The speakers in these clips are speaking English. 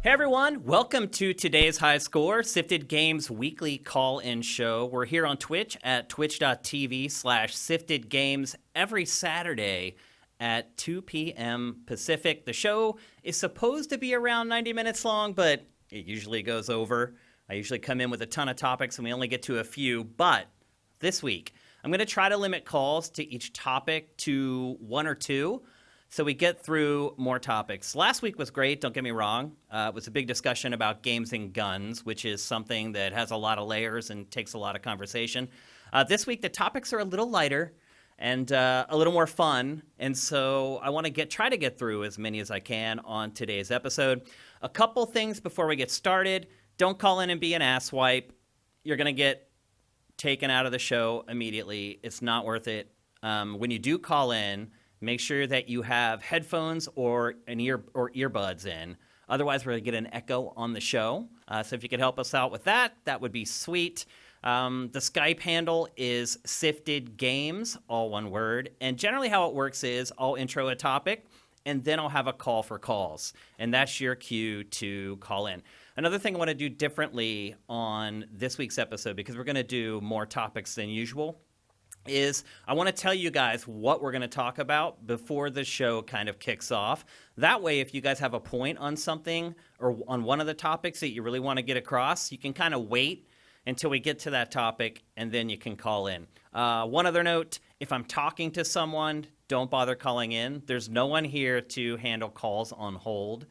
Hey everyone, welcome to today's High Score, Sifted Games weekly call-in show. We're here on Twitch at twitch.tv/Sifted Games every Saturday at 2 p.m. Pacific. The show is supposed to be around 90 minutes long, but it usually goes over. I usually come in with a ton of topics and we only get to a few, but this week I'm going to try to limit calls to each topic to one or two, so we get through more topics. Last week was great, don't get me wrong. It was a big discussion about games and guns, which is something that has a lot of layers and takes a lot of conversation. This week, the topics are a little lighter and a little more fun, and so I want to try to get through as many as I can on today's episode. A couple things before we get started. Don't call in and be an asswipe. You're going to get taken out of the show immediately. It's not worth it. When you do call in, make sure that you have headphones or earbuds in. Otherwise, we're going to get an echo on the show. So if you could help us out with that, that would be sweet. The Skype handle is Sifted Games, all one word. And generally how it works is I'll intro a topic, and then I'll have a call for calls. And that's your cue to call in. Another thing I want to do differently on this week's episode, because we're going to do more topics than usual, is I want to tell you guys what we're going to talk about before the show kind of kicks off. That way, if you guys have a point on something or on one of the topics that you really want to get across, you can kind of wait until we get to that topic, and then you can call in. One other note, if I'm talking to someone, don't bother calling in. There's no one here to handle calls on hold.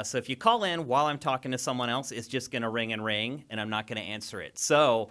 So if you call in while I'm talking to someone else, it's just going to ring, and I'm not going to answer it. So...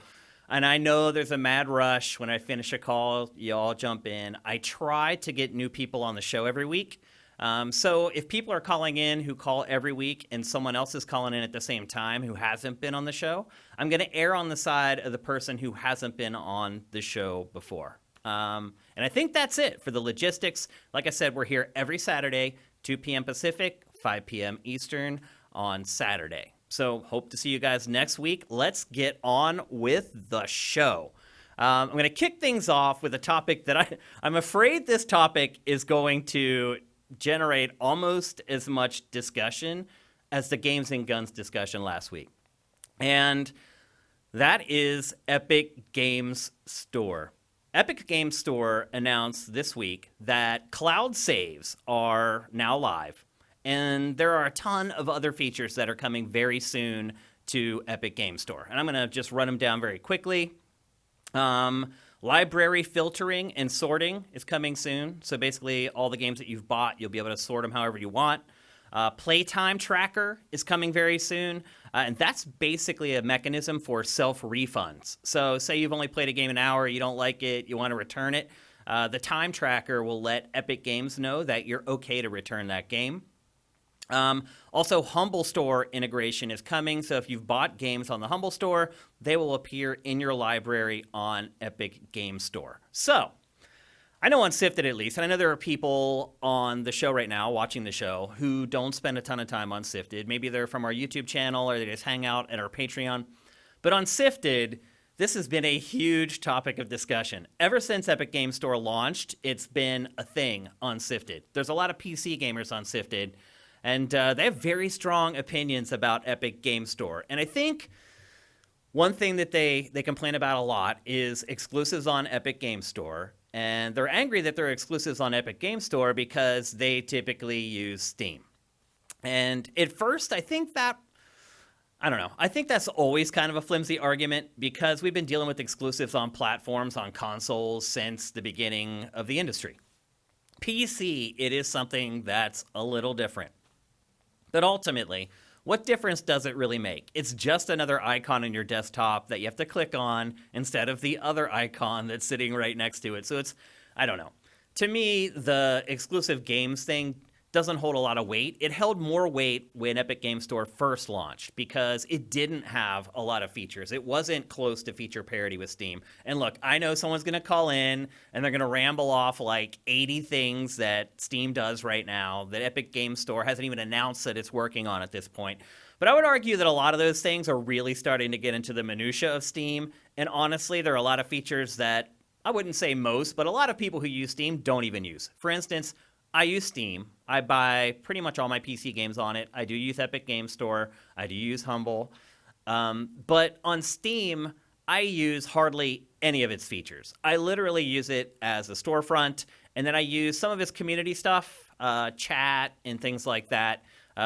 And I know there's a mad rush when I finish a call, you all jump in. I try to get new people on the show every week. So if people are calling in who call every week and someone else is calling in at the same time who hasn't been on the show, I'm going to err on the side of the person who hasn't been on the show before. And I think that's it for the logistics. Like I said, we're here every Saturday, 2 p.m. Pacific, 5 p.m. Eastern on Saturday. So hope to see you guys next week. Let's get on with the show. I'm going to kick things off with a topic that I'm afraid this topic is going to generate almost as much discussion as the games and guns discussion last week. And that is Epic Games Store. Epic Games Store announced this week that cloud saves are now live. And there are a ton of other features that are coming very soon to Epic Games Store. And I'm going to just run them down very quickly. Library filtering and sorting is coming soon. So basically, all the games that you've bought, you'll be able to sort them however you want. Playtime tracker is coming very soon. And that's basically a mechanism for self-refunds. So say you've only played a game an hour, you don't like it, you want to return it. The time tracker will let Epic Games know that you're okay to return that game. Also, Humble Store integration is coming, so if you've bought games on the Humble Store, they will appear in your library on Epic Games Store. So, I know on Sifted at least, and I know there are people on the show right now, watching the show, who don't spend a ton of time on Sifted. Maybe they're from our YouTube channel, or they just hang out at our Patreon. But on Sifted, this has been a huge topic of discussion. Ever since Epic Games Store launched, it's been a thing on Sifted. There's a lot of PC gamers on Sifted, and they have very strong opinions about Epic Games Store. And I think one thing that they complain about a lot is exclusives on Epic Games Store. And they're angry that they're exclusives on Epic Games Store because they typically use Steam. And at first, I think that's always kind of a flimsy argument because we've been dealing with exclusives on platforms, on consoles, since the beginning of the industry. PC, it is something that's a little different. But ultimately, what difference does it really make? It's just another icon on your desktop that you have to click on instead of the other icon that's sitting right next to it. So it's, I don't know. To me, the exclusive games thing doesn't hold a lot of weight. It held more weight when Epic Games Store first launched because it didn't have a lot of features. It wasn't close to feature parity with Steam. And look, I know someone's going to call in and they're going to ramble off like 80 things that Steam does right now that Epic Games Store hasn't even announced that it's working on at this point. But I would argue that a lot of those things are really starting to get into the minutia of Steam. And honestly, there are a lot of features that I wouldn't say most, but a lot of people who use Steam don't even use. For instance, I use Steam. I buy pretty much all my PC games on it. I do use Epic Game Store. I do use Humble. But on Steam, I use hardly any of its features. I literally use it as a storefront, and then I use some of its community stuff, chat and things like that.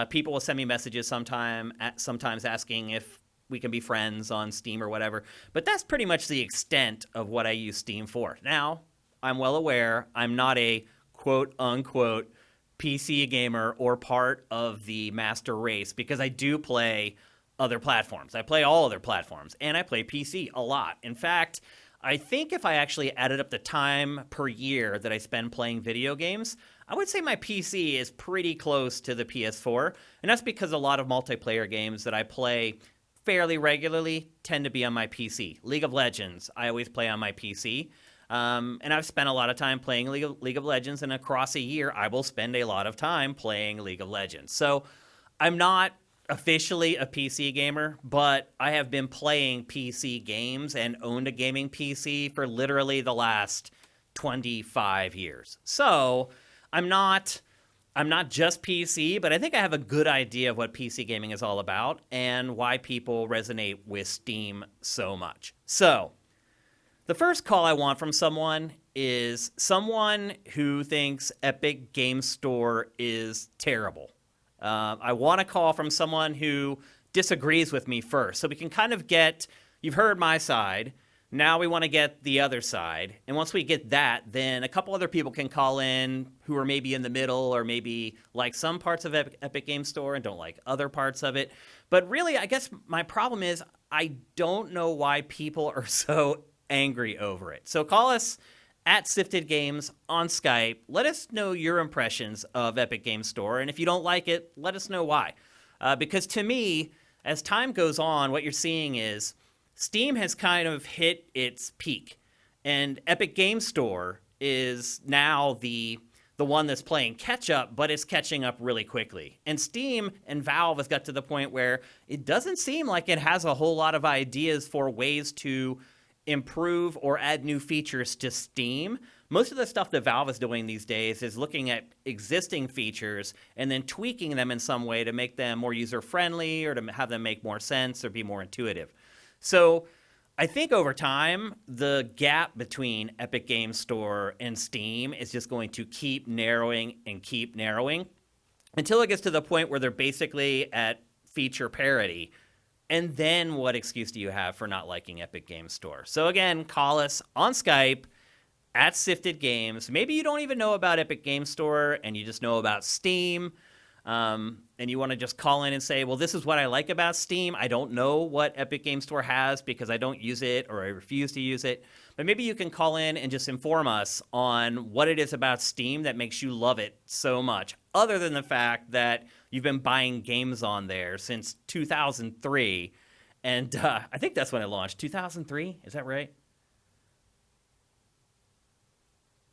People will send me messages sometimes asking if we can be friends on Steam or whatever. But that's pretty much the extent of what I use Steam for. Now, I'm well aware I'm not a quote-unquote PC gamer or part of the master race because I do play other platforms. I play all other platforms, and I play PC a lot. In fact, I think if I actually added up the time per year that I spend playing video games, I would say my PC is pretty close to the PS4, and that's because a lot of multiplayer games that I play fairly regularly tend to be on my PC. League of Legends, I always play on my PC. And I've spent a lot of time playing League of Legends, and across a year, I will spend a lot of time playing League of Legends. So I'm not officially a PC gamer, but I have been playing PC games and owned a gaming PC for literally the last 25 years. So I'm not just PC, but I think I have a good idea of what PC gaming is all about and why people resonate with Steam so much. So the first call I want from someone is someone who thinks Epic Game Store is terrible. I want a call from someone who disagrees with me first. So we can kind of you've heard my side. Now we want to get the other side. And once we get that, then a couple other people can call in who are maybe in the middle or maybe like some parts of Epic Game Store and don't like other parts of it. But really, I guess my problem is I don't know why people are so angry over it. So call us at Sifted Games on Skype. Let us know your impressions of Epic Game Store, and if you don't like it, let us know why. Because to me, as time goes on, what you're seeing is Steam has kind of hit its peak, and Epic Game Store is now the one that's playing catch up, but it's catching up really quickly. And Steam and Valve has got to the point where it doesn't seem like it has a whole lot of ideas for ways to improve or add new features to Steam. Most of the stuff that Valve is doing these days is looking at existing features and then tweaking them in some way to make them more user-friendly or to have them make more sense or be more intuitive. So I think over time, the gap between Epic Game Store and Steam is just going to keep narrowing and keep narrowing until it gets to the point where they're basically at feature parity. And then what excuse do you have for not liking Epic Game Store? So again, call us on Skype at Sifted Games. Maybe you don't even know about Epic Game Store and you just know about Steam. And you want to just call in and say, well, this is what I like about Steam. I don't know what Epic Game Store has because I don't use it or I refuse to use it. But maybe you can call in and just inform us on what it is about Steam that makes you love it so much, other than the fact that you've been buying games on there since 2003. And I think that's when it launched. 2003? Is that right?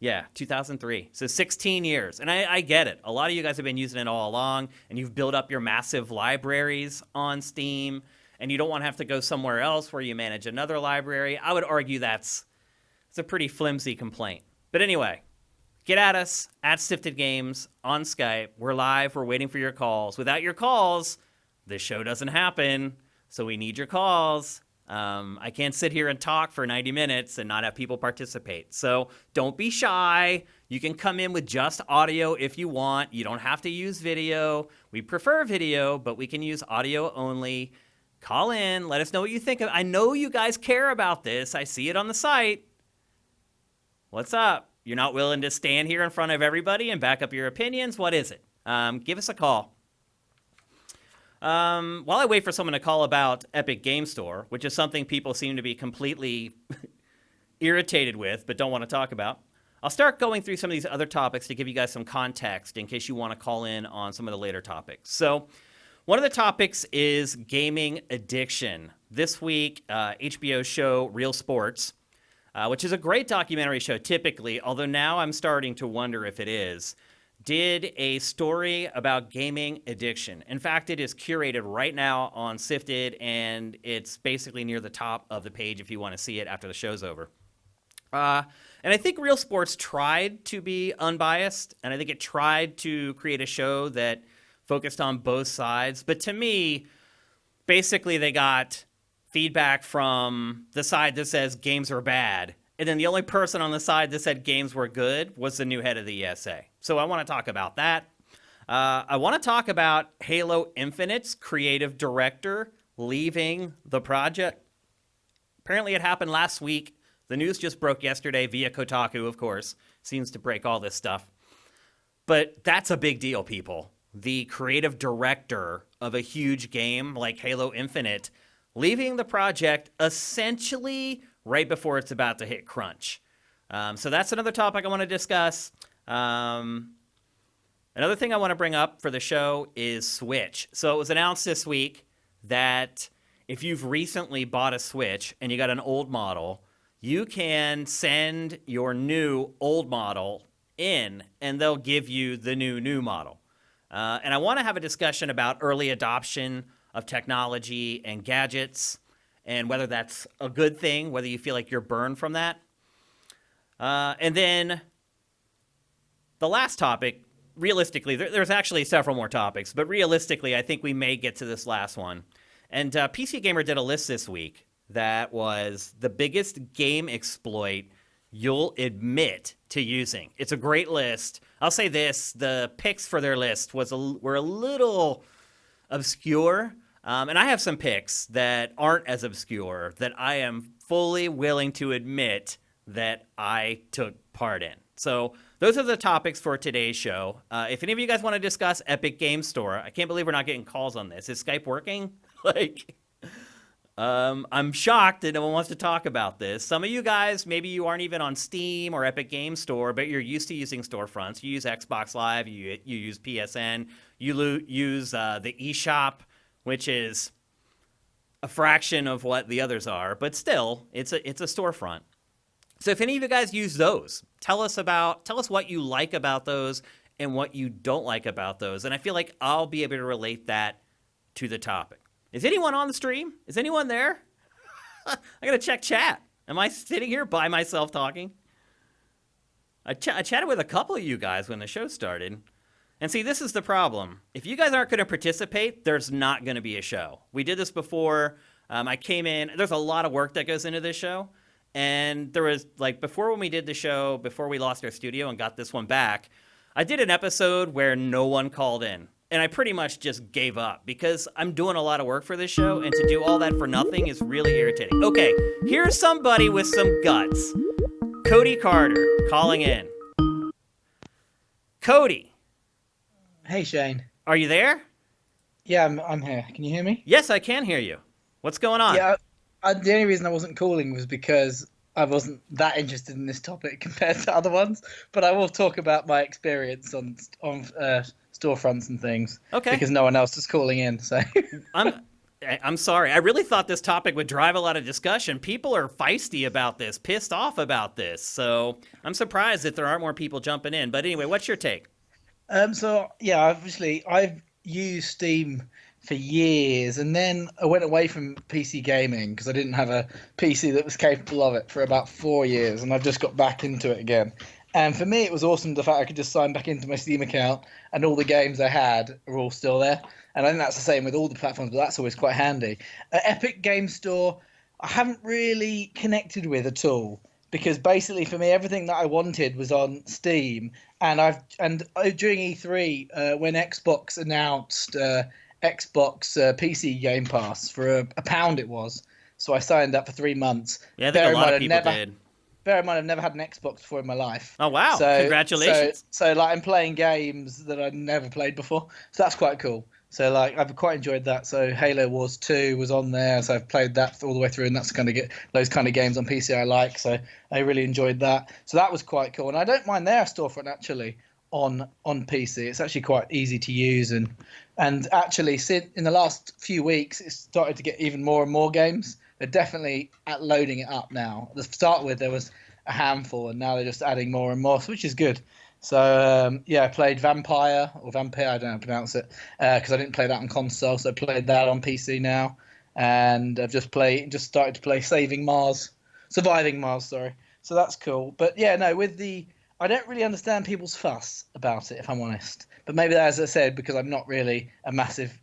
Yeah, 2003. So 16 years. And I get it. A lot of you guys have been using it all along, and you've built up your massive libraries on Steam, and you don't want to have to go somewhere else where you manage another library. I would argue it's a pretty flimsy complaint. But anyway, get at us at Sifted Games on Skype. We're live. We're waiting for your calls. Without your calls, this show doesn't happen. So we need your calls. I can't sit here and talk for 90 minutes and not have people participate. So don't be shy. You can come in with just audio if you want. You don't have to use video. We prefer video, but we can use audio only. Call in. Let us know what you think. I know you guys care about this. I see it on the site. What's up? You're not willing to stand here in front of everybody and back up your opinions? What is it? Give us a call. While I wait for someone to call about Epic Game Store, which is something people seem to be completely irritated with but don't want to talk about, I'll start going through some of these other topics to give you guys some context in case you want to call in on some of the later topics. So one of the topics is gaming addiction. This week, HBO show Real Sports, which is a great documentary show typically, although now I'm starting to wonder if it is, did a story about gaming addiction. In fact, it is curated right now on Sifted, and it's basically near the top of the page if you want to see it after the show's over. And I think Real Sports tried to be unbiased, and I think it tried to create a show that focused on both sides. But to me, basically they got feedback from the side that says games are bad. And then the only person on the side that said games were good was the new head of the ESA. So I want to talk about that. I want to talk about Halo Infinite's creative director leaving the project. Apparently it happened last week. The news just broke yesterday via Kotaku, of course. Seems to break all this stuff. But that's a big deal, people. The creative director of a huge game like Halo Infinite leaving the project essentially right before it's about to hit crunch. So that's another topic I want to discuss. Another thing I want to bring up for the show is Switch. So it was announced this week that if you've recently bought a Switch and you got an old model, you can send your new old model in and they'll give you the new model. And I want to have a discussion about early adoption of technology and gadgets and whether that's a good thing, whether you feel like you're burned from that. And then the last topic, realistically, there's actually several more topics, but realistically, I think we may get to this last one. And PC Gamer did a list this week that was the biggest game exploit you'll admit to using. It's a great list. I'll say this, the picks for their list were a little obscure, and I have some picks that aren't as obscure that I am fully willing to admit that I took part in. So those are the topics for today's show. If any of you guys want to discuss Epic Game Store, I can't believe we're not getting calls on this. Is Skype working? I'm shocked that no one wants to talk about this. Some of you guys, maybe you aren't even on Steam or Epic Game Store, but you're used to using storefronts. You use Xbox Live, you use PSN, you use the eShop, which is a fraction of what the others are, but still, it's a storefront. So if any of you guys use those, tell us what you like about those and what you don't like about those. And I feel like I'll be able to relate that to the topic. Is anyone on the stream? Is anyone there? I gotta check chat. Am I sitting here by myself talking? I chatted with a couple of you guys when the show started. And see, this is the problem. If you guys aren't going to participate, there's not going to be a show. We did this before. I came in. There's a lot of work that goes into this show. And there was, before when we did the show, before we lost our studio and got this one back, I did an episode where no one called in. And I pretty much just gave up because I'm doing a lot of work for this show, and to do all that for nothing is really irritating. Okay, here's somebody with some guts. Cody Carter calling in. Cody. Hey, Shane. Are you there? Yeah, I'm here. Can you hear me? Yes, I can hear you. What's going on? Yeah, the only reason I wasn't calling was because I wasn't that interested in this topic compared to other ones. But I will talk about my experience on storefronts and things. Okay. Because no one else is calling in. So I'm sorry. I really thought this topic would drive a lot of discussion. People are feisty about this, pissed off about this. So I'm surprised that there aren't more people jumping in. But anyway, what's your take? So yeah, obviously I've used Steam for years, and then I went away from PC gaming because I didn't have a PC that was capable of it for about 4 years, and I've just got back into it again. And for me, it was awesome the fact I could just sign back into my Steam account, and all the games I had are all still there. And I think that's the same with all the platforms, but that's always quite handy. Epic Game Store, I haven't really connected with at all. Because basically, for me, everything that I wanted was on Steam, and during E3 when Xbox announced Xbox PC Game Pass for a pound it was, so I signed up for 3 months. Yeah, I think a lot of people did. Bear in mind, I've never had an Xbox before in my life. Oh wow! Congratulations. So I'm playing games that I'd never played before, so that's quite cool. So I've quite enjoyed that. So Halo Wars 2 was on there, so I've played that all the way through, and that's those kind of games on PC I like. So I really enjoyed that. So that was quite cool, and I don't mind their storefront actually on PC. It's actually quite easy to use, and actually in the last few weeks it's started to get even more and more games. They're definitely loading it up now. To start with, there was a handful, and now they're just adding more and more, which is good. So, I played Vampire, or Vampire, I don't know how to pronounce it, because I didn't play that on console, so I played that on PC now. And I've just started to play Surviving Mars, sorry. So that's cool. But yeah, no, I don't really understand people's fuss about it, if I'm honest. But maybe, as I said, because I'm not really a massive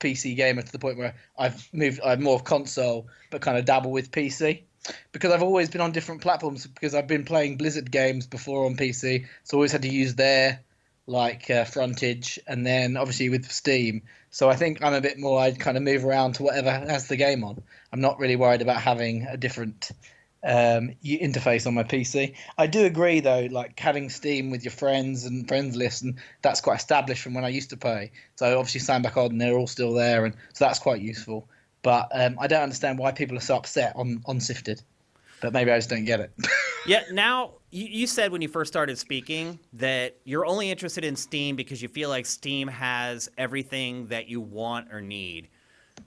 PC gamer to the point where I'm more of console, but kind of dabble with PC. Because I've always been on different platforms because I've been playing Blizzard games before on PC, so I always had to use their frontage, and then obviously with Steam. So I think I'm a bit more. I'd kind of move around to whatever has the game on. I'm not really worried about having a different interface on my PC. I do agree though, like having Steam with your friends and friends list, and that's quite established from when I used to play. So obviously sign back on, and they're all still there, and so that's quite useful. But I don't understand why people are so upset on Sifted. But maybe I just don't get it. Yeah, now you said when you first started speaking that you're only interested in Steam because you feel like Steam has everything that you want or need.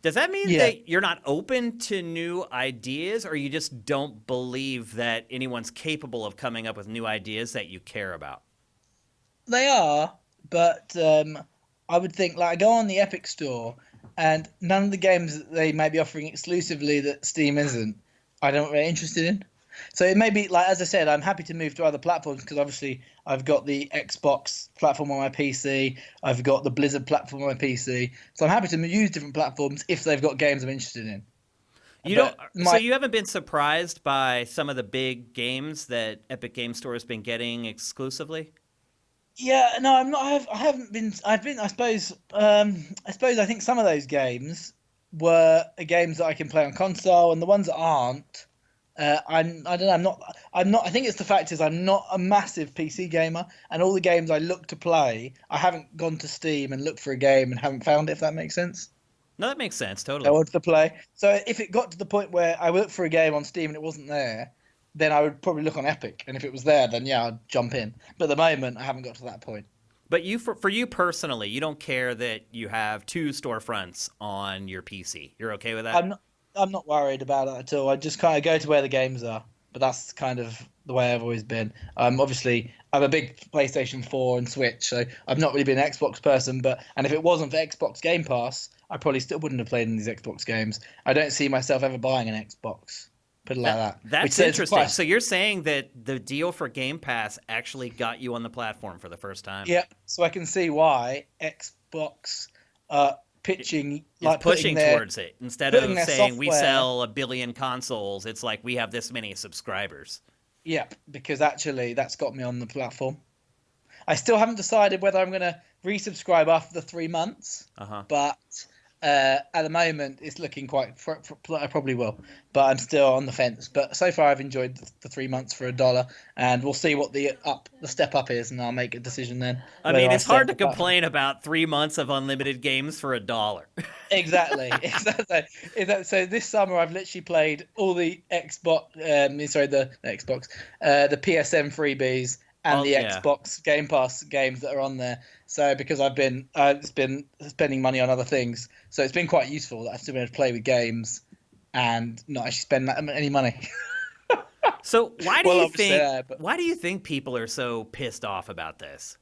Does that mean Yeah, that you're not open to new ideas, or you just don't believe that anyone's capable of coming up with new ideas that you care about? they are, but I would think like I go on the Epic Store, and none of the games that they may be offering exclusively that Steam isn't, I don't really interested in. So it may be like as I said, I'm happy to move to other platforms because obviously I've got the Xbox platform on my PC, I've got the Blizzard platform on my PC, so I'm happy to use different platforms if they've got games I'm interested in. You don't. But So my you haven't been surprised by some of the big games that Epic Game Store has been getting exclusively? Yeah, no, I'm not. I haven't been. I've been. I suppose. I suppose. I think some of those games were games that I can play on console, and the ones that aren't. I don't know. I'm not. I'm not. I think it's the fact is I'm not a massive PC gamer, and all the games I look to play, I haven't gone to Steam and looked for a game and haven't found it. If that makes sense. No, that makes sense I totally. wanted to play. So if it got to the point where I looked for a game on Steam and it wasn't there, then I would probably look on Epic, and if it was there, then yeah, I'd jump in. But at the moment, I haven't got to that point. But you, for you personally, you don't care that you have two storefronts on your PC. You're okay with that? I'm not. I'm not worried about it at all. I just kind of go to where the games are. But that's kind of the way I've always been. Obviously, I'm a big PlayStation 4 and Switch, so I've not really been an Xbox person. And if it wasn't for Xbox Game Pass, I probably still wouldn't have played in these Xbox games. I don't see myself ever buying an Xbox. Put it like that. Which That's says interesting. quite. So you're saying that the deal for Game Pass actually got you on the platform for the first time? Yeah, so I can see why Xbox pitching It's like pushing towards it instead putting of their saying we software. sell a billion consoles. It's like we have this many subscribers. Yeah, because actually that's got me on the platform. I still haven't decided whether I'm going to resubscribe after the 3 months, Uh huh. but at the moment it's looking quite. I probably will, but I'm still on the fence. But so far I've enjoyed the 3 months for $1, and we'll see what the step up is, and I'll make a decision then I whether mean, I it's stay hard on to the platform. complain about 3 months of unlimited games for $1. Exactly. So this summer I've literally played all the Xbox, sorry, the Xbox, the PSN freebies and All the yeah. Xbox Game Pass games that are on there. So because it's been spending money on other things, so it's been quite useful that I've still been able to play with games and not actually spend any money. So why do Well, you obviously, think but why do you think people are so pissed off about this?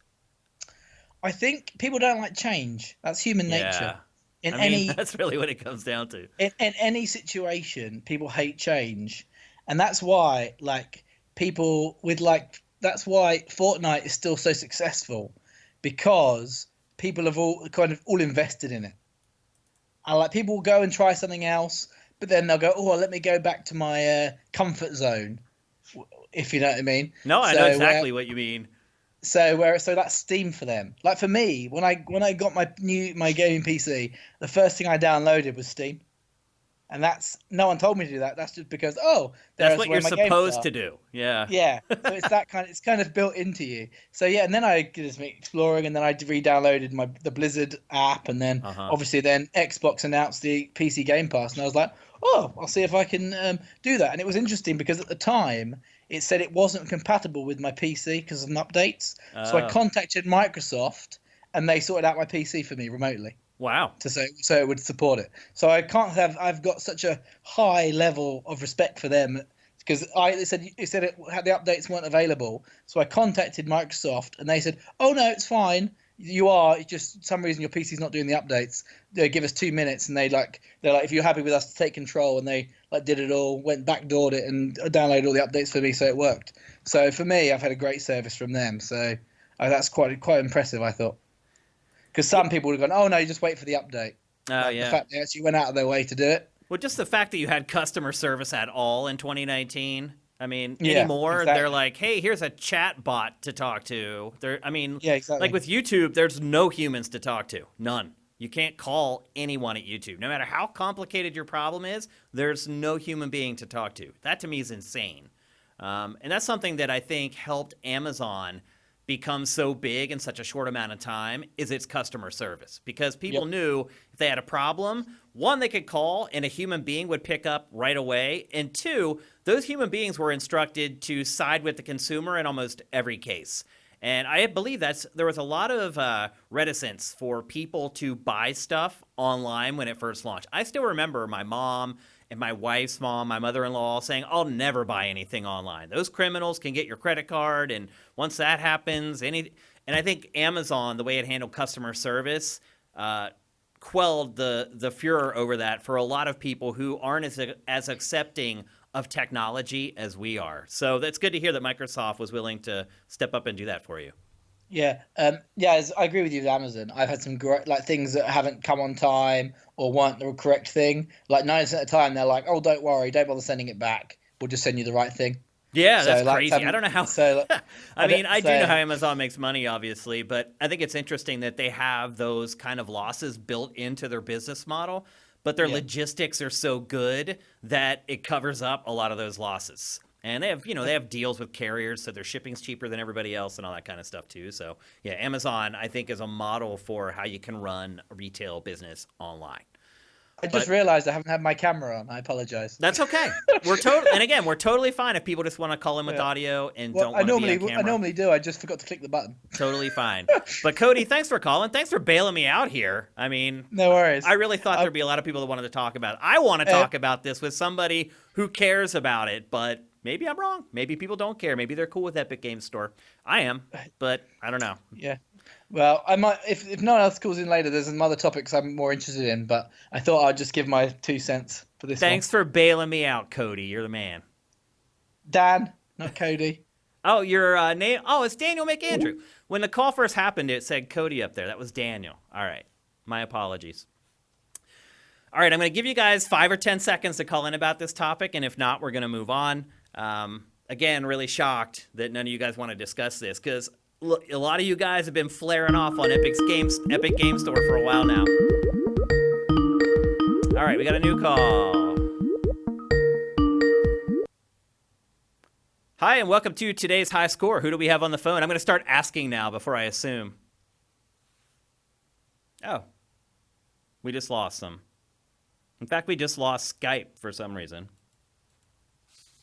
I think people don't like change. That's human nature. Yeah. In I mean, any that's really what it comes down to. in any situation, people hate change, and that's why people with that's why Fortnite is still so successful because people have all invested in it. And like people will go and try something else, but then they'll go, oh, well, let me go back to my comfort zone, if you know what I mean. No, I know So where exactly what you mean. so that's Steam for them. Like for me, when I got my gaming PC, the first thing I downloaded was Steam. And that's no one told me to do that. That's just because That's there's what where you're my games supposed are. to do. Yeah. Yeah, so it's kind of built into you. So yeah, and then I just me exploring, and then I re-downloaded the Blizzard app, and then Uh-huh. obviously then Xbox announced the PC Game Pass, and I was like, oh, I'll see if I can do that. And it was interesting because at the time it said it wasn't compatible with my PC because of some updates. So I Oh. contacted Microsoft, and they sorted out my PC for me remotely Wow. so it would support it. So I've got such a high level of respect for them because it said the updates weren't available. So I contacted Microsoft and they said, "Oh no, it's fine. you are. It's just some reason your PC's not doing the updates. They give us 2 minutes, and they're like, if you're happy with us to take control, and they like did it all, went backdoored it, and downloaded all the updates for me, so it worked. So for me, I've had a great service from them. So that's quite impressive, I thought, because some people would have gone, oh no, you just wait for the update. Oh, The yeah. fact they actually went out of their way to do it. Well, just the fact that you had customer service at all in 2019. I mean, Yeah, anymore, exactly. they're like, hey, here's a chat bot to talk to. I mean, Yeah, exactly. like with YouTube, there's no humans to talk to. None. You can't call anyone at YouTube. No matter how complicated your problem is, there's no human being to talk to. That to me is insane. And that's something that I think helped Amazon become so big in such a short amount of time is its customer service, because people knew if they had a problem, one, they could call and a human being would pick up right away, and two, those human beings were instructed to side with the consumer in almost every case. And I believe there was a lot of reticence for people to buy stuff online when it first launched. I still remember my mom and my wife's mom, my mother-in-law, saying, I'll never buy anything online. Those criminals can get your credit card, and once that happens, and I think Amazon, the way it handled customer service, quelled the furor over that for a lot of people who aren't as accepting of technology as we are. So that's good to hear that Microsoft was willing to step up and do that for you. Yeah, I agree with you with Amazon. I've had some great things that haven't come on time or weren't the correct thing. Like 90% of the time, they're like, "Oh, don't worry, don't bother sending it back. We'll just send you the right thing." Yeah, So, that's crazy. I don't know how. So, I mean, I do know how Amazon makes money, obviously, but I think it's interesting that they have those kind of losses built into their business model, but their logistics are so good that it covers up a lot of those losses. And they have deals with carriers, so their shipping's cheaper than everybody else and all that kind of stuff too. So yeah, Amazon, I think, is a model for how you can run a retail business online. I just realized I haven't had my camera on. I apologize. That's okay. We're totally fine if people just want to call in with audio and don't want to be on camera. I normally do. I just forgot to click the button. Totally fine. But Cody, thanks for calling. Thanks for bailing me out here. I mean, no worries. I really thought there'd be a lot of people that wanted to talk about it. I want to talk about this with somebody who cares about it, but maybe I'm wrong. Maybe people don't care. Maybe they're cool with Epic Games Store. I am, but I don't know. Yeah. Well, I might if no one else calls in later. There's some other topics I'm more interested in, but I thought I'd just give my 2 cents for this. Thanks for bailing me out, Cody. You're the man. Dan, not Cody. Oh, your name? Oh, it's Daniel McAndrew. When the call first happened, it said Cody up there. That was Daniel. All right. My apologies. All right, I'm going to give you guys 5 or 10 seconds to call in about this topic, and if not, we're going to move on. Again, really shocked that none of you guys want to discuss this, because a lot of you guys have been flaring off on Epic Games Store for a while now. All right, we got a new call. Hi, and welcome to today's high score. Who do we have on the phone? I'm going to start asking now before I assume. Oh, we just lost them. In fact, we just lost Skype for some reason.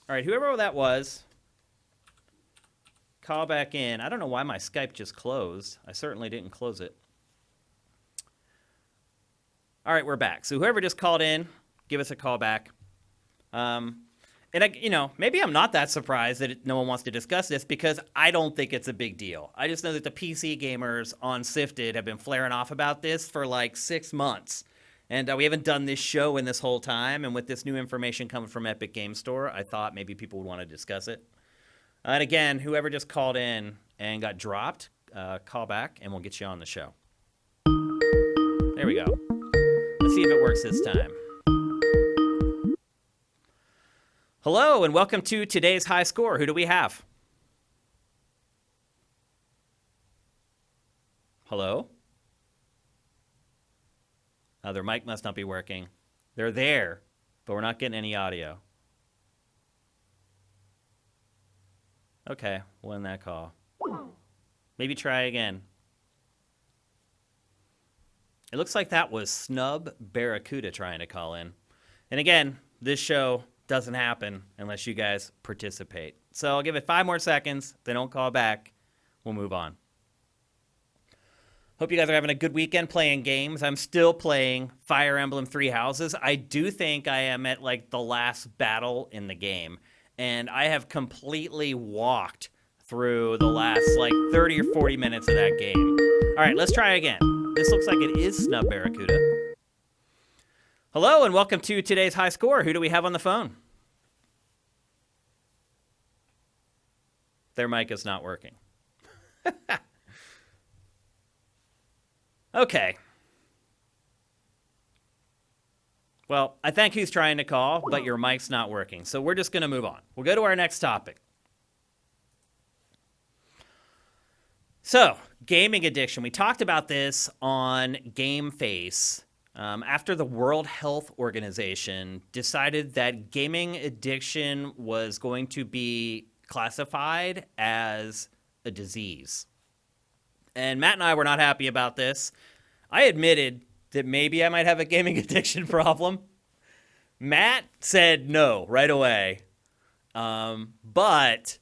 All right, whoever that was, call back in. I don't know why my Skype just closed. I certainly didn't close it. All right, we're back. So whoever just called in, give us a call back. And maybe I'm not that surprised that no one wants to discuss this, because I don't think it's a big deal. I just know that the PC gamers on Sifted have been flaring off about this for like 6 months. And we haven't done this show in this whole time. And with this new information coming from Epic Games Store, I thought maybe people would want to discuss it. And again, whoever just called in and got dropped, call back and we'll get you on the show. There we go. Let's see if it works this time. Hello, and welcome to today's high score. Who do we have? Hello? Oh, their mic must not be working. They're there, but we're not getting any audio. Okay, we'll end that call. Maybe try again. It looks like that was Snub Barracuda trying to call in. And again, this show doesn't happen unless you guys participate. So I'll give it 5 more seconds. If they don't call back, we'll move on. Hope you guys are having a good weekend playing games. I'm still playing Fire Emblem Three Houses. I do think I am at like the last battle in the game. And I have completely walked through the last like 30 or 40 minutes of that game. All right, let's try again. This looks like it is Snub Barracuda. Hello, and welcome to today's high score. Who do we have on the phone? Their mic is not working. Okay. Well, I thank who's trying to call, but your mic's not working. So we're just going to move on. We'll go to our next topic. So, gaming addiction. We talked about this on Game Face after the World Health Organization decided that gaming addiction was going to be classified as a disease. And Matt and I were not happy about this. I admitted that maybe I might have a gaming addiction problem. Matt said no right away. But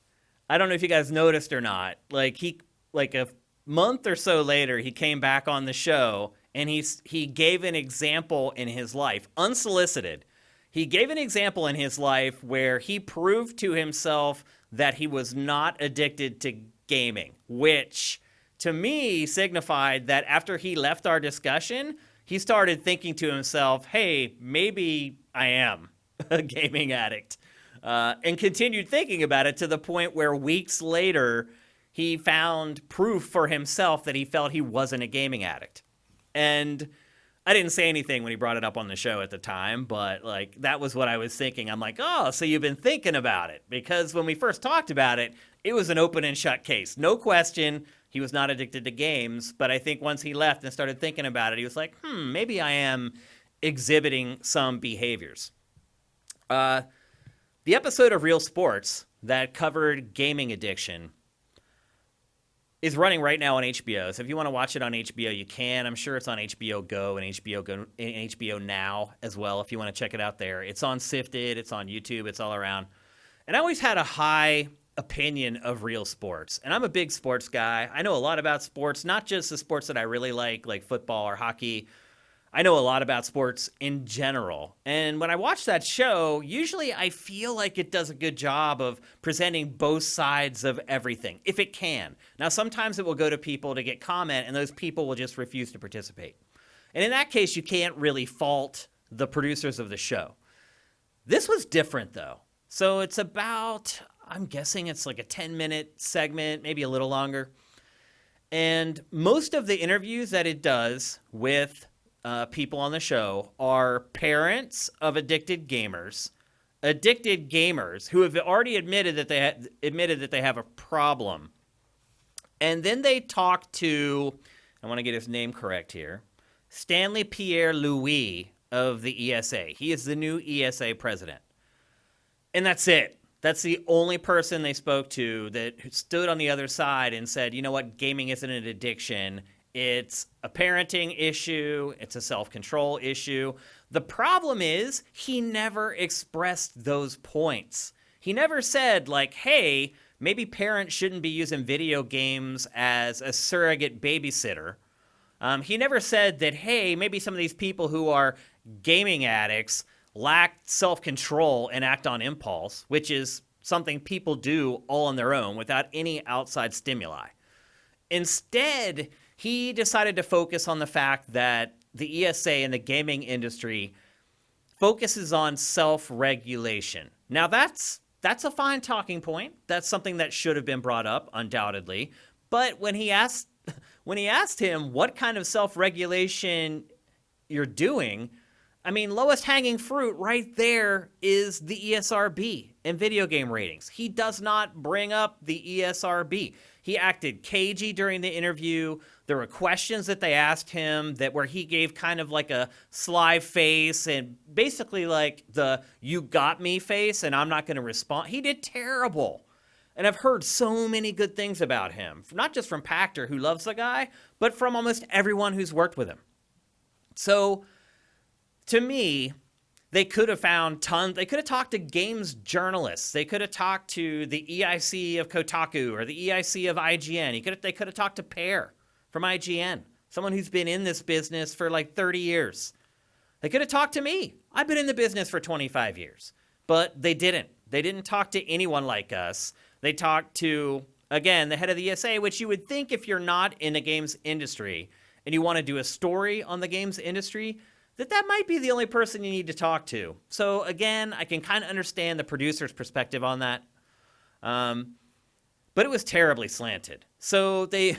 I don't know if you guys noticed or not. Like a month or so later, he came back on the show and he gave an example in his life, unsolicited. He gave an example in his life where he proved to himself that he was not addicted to gaming, which to me signified that after he left our discussion, he started thinking to himself, hey, maybe I am a gaming addict, and continued thinking about it to the point where weeks later, he found proof for himself that he felt he wasn't a gaming addict. And I didn't say anything when he brought it up on the show at the time, but like that was what I was thinking. I'm like, oh, so you've been thinking about it. Because when we first talked about it, it was an open and shut case. No question, he was not addicted to games. But I think once he left and started thinking about it, he was like, maybe I am exhibiting some behaviors. The episode of Real Sports that covered gaming addiction is running right now on HBO. So if you want to watch it on HBO, you can. I'm sure it's on HBO Go and HBO Now as well if you want to check it out there. It's on Sifted. It's on YouTube. It's all around. And I always had a high opinion of Real Sports. And I'm a big sports guy. I know a lot about sports, not just the sports that I really like football or hockey. I know a lot about sports in general. And when I watch that show, usually I feel like it does a good job of presenting both sides of everything, if it can. Now, sometimes it will go to people to get comment, and those people will just refuse to participate. And in that case, you can't really fault the producers of the show. This was different, though. So it's about, I'm guessing it's like a 10-minute segment, maybe a little longer. And most of the interviews that it does with people on the show are parents of addicted gamers who have already admitted that they have a problem. And then they talk to, I want to get his name correct here, Stanley Pierre Louis of the ESA. He is the new ESA president. And that's it. That's the only person they spoke to that stood on the other side and said, you know what, gaming isn't an addiction. It's a parenting issue. It's a self-control issue. The problem is he never expressed those points. He never said like, hey, maybe parents shouldn't be using video games as a surrogate babysitter. He never said that, hey, maybe some of these people who are gaming addicts lack self-control and act on impulse, which is something people do all on their own without any outside stimuli. Instead, he decided to focus on the fact that the ESA and the gaming industry focuses on self-regulation. Now, that's a fine talking point. That's something that should have been brought up, undoubtedly. But when he asked him what kind of self-regulation you're doing, I mean, lowest hanging fruit right there is the ESRB and video game ratings. He does not bring up the ESRB. He acted cagey during the interview. There were questions that they asked him where he gave kind of like a sly face and basically like the "you got me" face, and I'm not going to respond. He did terrible. And I've heard so many good things about him, not just from Pachter, who loves the guy, but from almost everyone who's worked with him. So to me, they could have found tons. They could have talked to games journalists. They could have talked to the EIC of Kotaku or the EIC of IGN. They could have talked to Pear from IGN, someone who's been in this business for like 30 years. They could have talked to me. I've been in the business for 25 years. But they didn't. They didn't talk to anyone like us. They talked to Again, the head of the ESA, which you would think if you're not in the games industry and you want to do a story on the games industry, that might be the only person you need to talk to. So again, I can kind of understand the producer's perspective on that. But it was terribly slanted. So they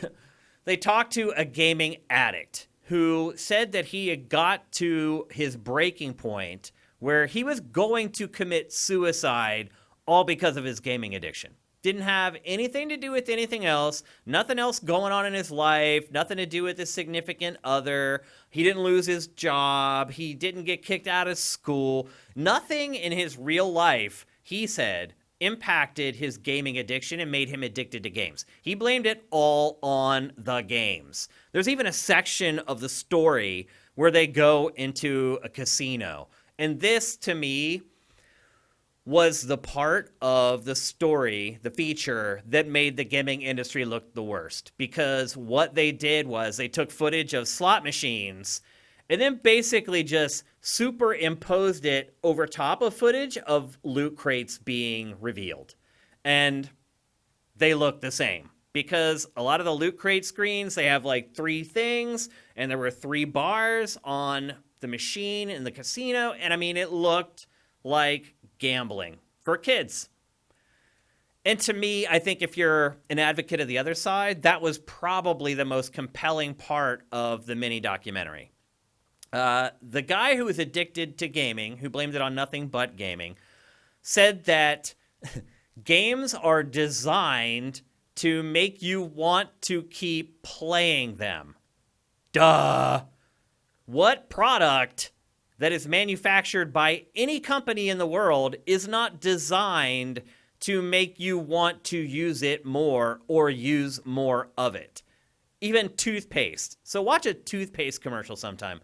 talked to a gaming addict who said that he had got to his breaking point where he was going to commit suicide all because of his gaming addiction. Didn't have anything to do with anything else, nothing else going on in his life, nothing to do with his significant other. He didn't lose his job. He didn't get kicked out of school. Nothing in his real life, he said, impacted his gaming addiction and made him addicted to games. He blamed it all on the games. There's even a section of the story where they go into a casino. And this, to me, was the part of the story, the feature, that made the gaming industry look the worst. Because what they did was they took footage of slot machines and then basically just superimposed it over top of footage of loot crates being revealed. And they look the same. Because a lot of the loot crate screens, they have like 3 things, and there were 3 bars on the machine in the casino. And I mean, it looked like gambling for kids. And to me, I think if you're an advocate of the other side, that was probably the most compelling part of the mini documentary. The guy who was addicted to gaming, who blamed it on nothing but gaming, said that games are designed to make you want to keep playing them. Duh. What product that is manufactured by any company in the world is not designed to make you want to use it more or use more of it? Even toothpaste. So watch a toothpaste commercial sometime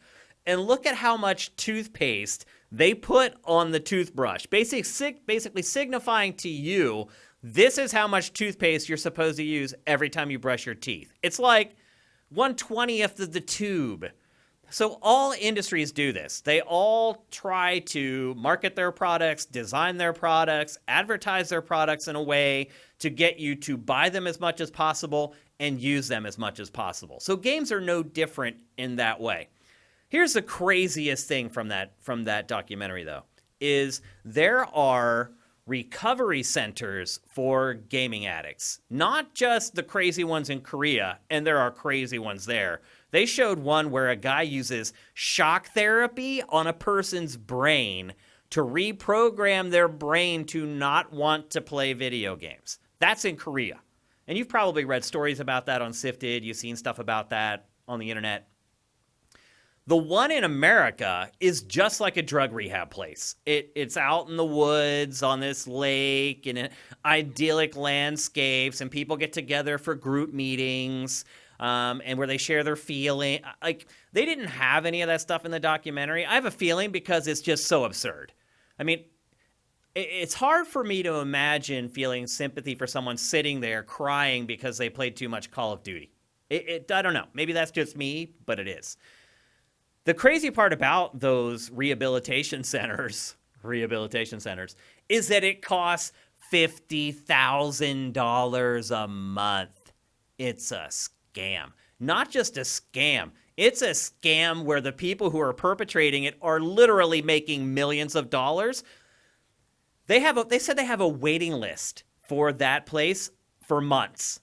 and look at how much toothpaste they put on the toothbrush, basically signifying to you, this is how much toothpaste you're supposed to use every time you brush your teeth. It's like 1/20th of the tube. So all industries do this. They all try to market their products, design their products, advertise their products in a way to get you to buy them as much as possible and use them as much as possible. So games are no different in that way. Here's the craziest thing from that documentary, though, is there are recovery centers for gaming addicts. Not just the crazy ones in Korea, and there are crazy ones there. They showed one where a guy uses shock therapy on a person's brain to reprogram their brain to not want to play video games. That's in Korea. And you've probably read stories about that on Sifted. You've seen stuff about that on the internet. The one in America is just like a drug rehab place. It's out in the woods on this lake in idyllic landscapes, and people get together for group meetings, and where they share their feeling. Like, they didn't have any of that stuff in the documentary. I have a feeling because it's just so absurd. I mean, it's hard for me to imagine feeling sympathy for someone sitting there crying because they played too much Call of Duty. I don't know. Maybe that's just me, but it is. The crazy part about those rehabilitation centers is that it costs $50,000 a month. It's a scam. Not just a scam. It's a scam where the people who are perpetrating it are literally making millions of dollars. They said they have a waiting list for that place for months.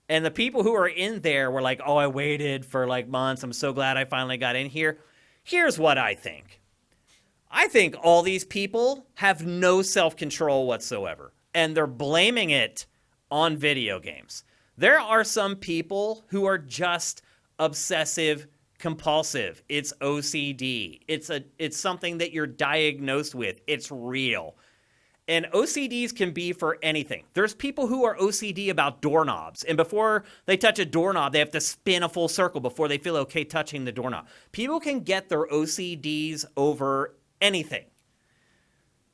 And the people who are in there were like, oh, I waited for like months. I'm so glad I finally got in here. Here's what I think. I think all these people have no self-control whatsoever. And they're blaming it on video games. There are some people who are just obsessive compulsive. It's OCD. It's something that you're diagnosed with. It's real. And OCDs can be for anything. There's people who are OCD about doorknobs. And before they touch a doorknob, they have to spin a full circle before they feel okay touching the doorknob. People can get their OCDs over anything.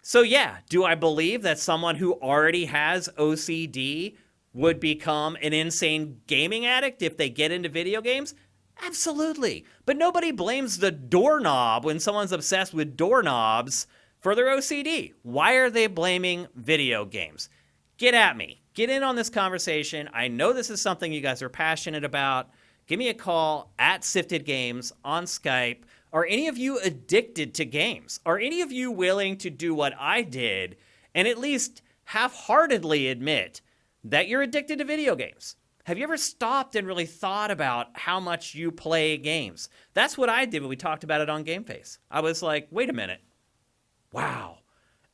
So yeah, do I believe that someone who already has OCD would become an insane gaming addict if they get into video games? Absolutely. But nobody blames the doorknob when someone's obsessed with doorknobs for their OCD. Why are they blaming video games? Get at me. Get in on this conversation. I know this is something you guys are passionate about. Give me a call at Sifted Games on Skype. Are any of you addicted to games? Are any of you willing to do what I did and at least half-heartedly admit that you're addicted to video games? Have you ever stopped and really thought about how much you play games? That's what I did when we talked about it on Game Face. I was like, wait a minute. Wow.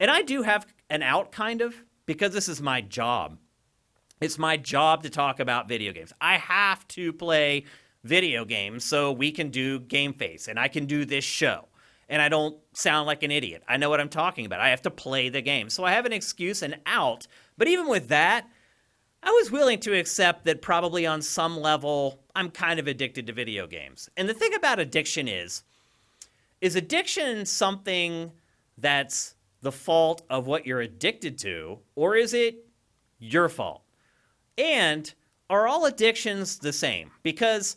And I do have an out, kind of, because this is my job. It's my job to talk about video games. I have to play video games so we can do Game Face, and I can do this show. And I don't sound like an idiot. I know what I'm talking about. I have to play the game. So I have an excuse, an out. But even with that, I was willing to accept that probably on some level, I'm kind of addicted to video games. And the thing about addiction is addiction something that's the fault of what you're addicted to, or is it your fault? And are all addictions the same? Because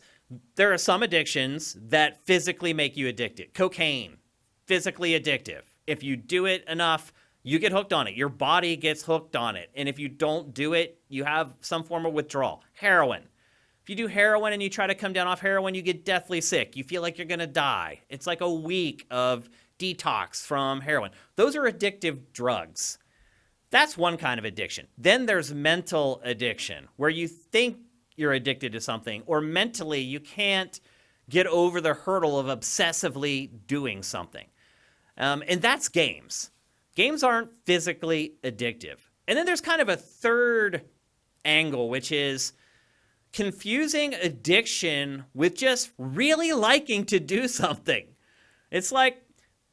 there are some addictions that physically make you addicted. Cocaine, physically addictive. If you do it enough, you get hooked on it. Your body gets hooked on it. And if you don't do it, you have some form of withdrawal. Heroin. If you do heroin and you try to come down off heroin, you get deathly sick. You feel like you're going to die. It's like a week of detox from heroin. Those are addictive drugs. That's one kind of addiction. Then there's mental addiction, where you think you're addicted to something, or mentally you can't get over the hurdle of obsessively doing something. And that's games. Games aren't physically addictive. And then there's kind of a third angle, which is confusing addiction with just really liking to do something. It's like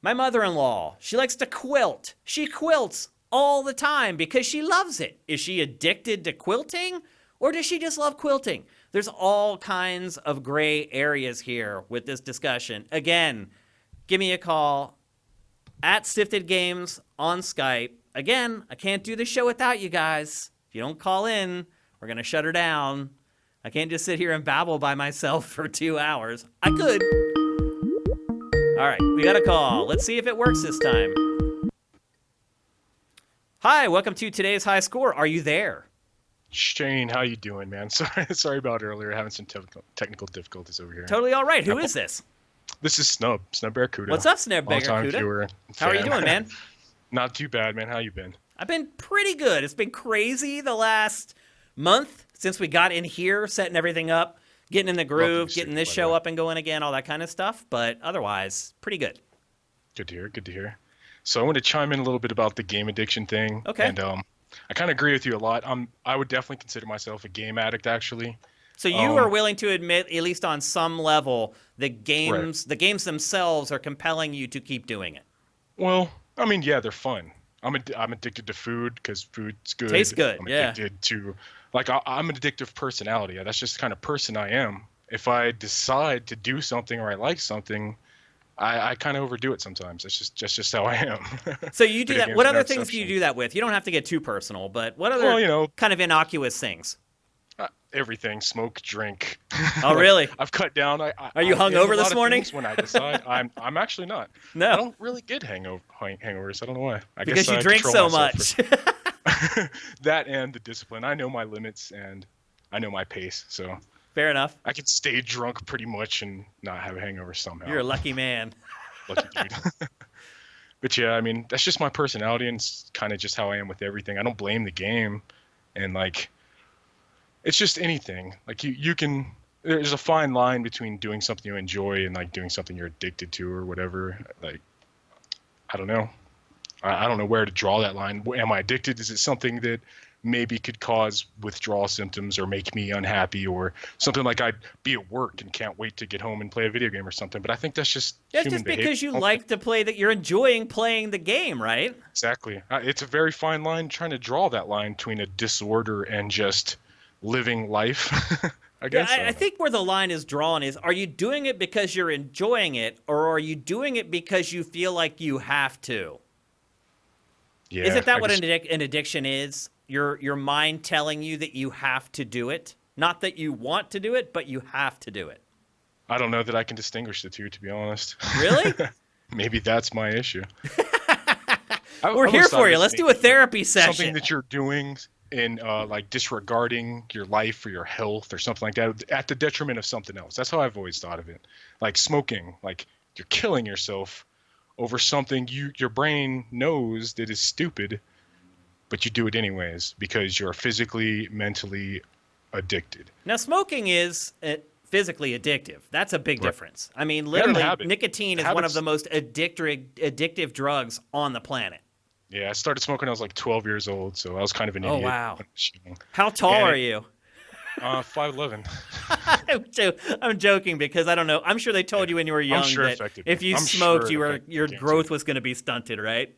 my mother-in-law. She likes to quilt. She quilts all the time because she loves it. Is she addicted to quilting, or does she just love quilting? There's all kinds of gray areas here with this discussion. Again, give me a call at Sifted Games on Skype. Again, I can't do the show without you guys. If you don't call in, we're going to shut her down. I can't just sit here and babble by myself for 2 hours. I could. All right, we got a call. Let's see if it works this time. Hi, welcome to today's high score. Are you there? Shane, how you doing, man? Sorry about earlier. Having some technical difficulties over here. Totally all right. Who is this? This is Snub Barracuda. What's up, Snub Long-time Barracuda? viewer, How are you fan. doing, man? Not too bad, man. How you been? I've been pretty good. It's been crazy the last month since we got in here, setting everything up, getting in the groove, getting this show up and going again, all that kind of stuff. But otherwise, pretty good. Good to hear. Good to hear. So I want to chime in a little bit about the game addiction thing. Okay. And I kind of agree with you a lot. I would definitely consider myself a game addict, actually. So you are willing to admit, at least on some level, the games themselves are compelling you to keep doing it. Well, I mean, yeah, they're fun. I'm addicted to food because food's good. Tastes good, I'm yeah. addicted to, I'm an addictive personality. That's just the kind of person I am. If I decide to do something or I like something, I kind of overdo it sometimes. That's just how I am. So you do that. What other things do you do that with? You don't have to get too personal, but what other kind of innocuous things? Everything, smoke, drink. Oh, really? I've cut down. Are you hungover this morning? When I decide, I'm actually not. No. I don't really get hangovers. I don't know why. Because you drink so much. That and the discipline. I know my limits and I know my pace. So fair enough. I can stay drunk pretty much and not have a hangover somehow. You're a lucky man. Lucky dude. But yeah, I mean, that's just my personality and it's kind of just how I am with everything. I don't blame the game. And it's just anything. You can, there's a fine line between doing something you enjoy and doing something you're addicted to or whatever. I don't know. I don't know where to draw that line. Am I addicted? Is it something that maybe could cause withdrawal symptoms or make me unhappy or something like I'd be at work and can't wait to get home and play a video game or something. But I think that's just that's human just behavior. because you like to play that you're enjoying playing the game, right? Exactly. It's a very fine line trying to draw that line between a disorder and just living life. I guess. Yeah, I think where the line is drawn is, are you doing it because you're enjoying it or are you doing it because you feel like you have to? Yeah, Isn't that what an addiction is? Your mind telling you that you have to do it? Not that you want to do it, but you have to do it. I don't know that I can distinguish the two, to be honest. Really? Maybe that's my issue. We're here for you. Let's do a therapy session. Something that you're doing in like disregarding your life or your health or something like that at the detriment of something else. That's how I've always thought of it. Like smoking, like you're killing yourself over something your brain knows that is stupid, but you do it anyways because you're physically, mentally addicted. Now, smoking is physically addictive. That's a big Right. difference. I mean, And literally, habit. nicotine is one of Habits- the most addictive drugs on the planet. Yeah, I started smoking when I was like 12 years old, so I was kind of an idiot. Wow. when I was young. How tall And are you? 5'11". I'm joking because I don't know. I'm sure they told you when you were young sure that affected if me. you I'm smoked, sure it affected your cancer. growth was going to be stunted, right?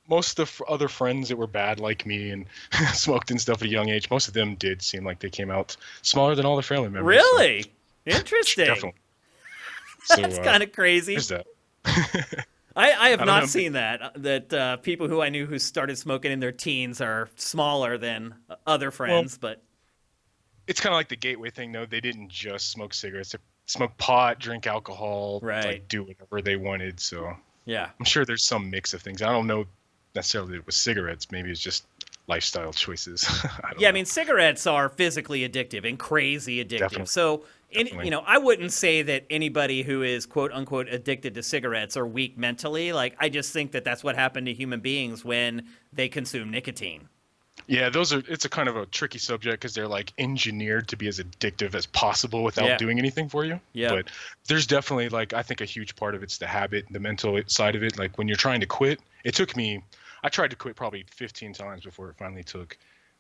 Most of the other friends that were bad like me and smoked and stuff at a young age, most of them did seem like they came out smaller than all their family members. Really? So, Interesting. definitely. That's kind of crazy. There's that. I have don't not know. seen that people who I knew who started smoking in their teens are smaller than other friends, but It's kind of like the gateway thing, though. They didn't just smoke cigarettes. They smoke pot, drink alcohol, Right. like do whatever they wanted. So yeah. I'm sure there's some mix of things. I don't know necessarily it was cigarettes. Maybe it's just lifestyle choices. I don't Yeah, I know. mean, cigarettes are physically addictive and crazy addictive. Definitely. So, Definitely. I wouldn't say that anybody who is quote unquote addicted to cigarettes are weak mentally. Like, I just think that that's what happened to human beings when they consume nicotine. Yeah, it's a kind of a tricky subject because they're like engineered to be as addictive as possible without Yeah. doing anything for you. Yeah. But there's definitely I think a huge part of it's the habit, the mental side of it. Like when you're trying to quit, I tried to quit probably 15 times before it finally took.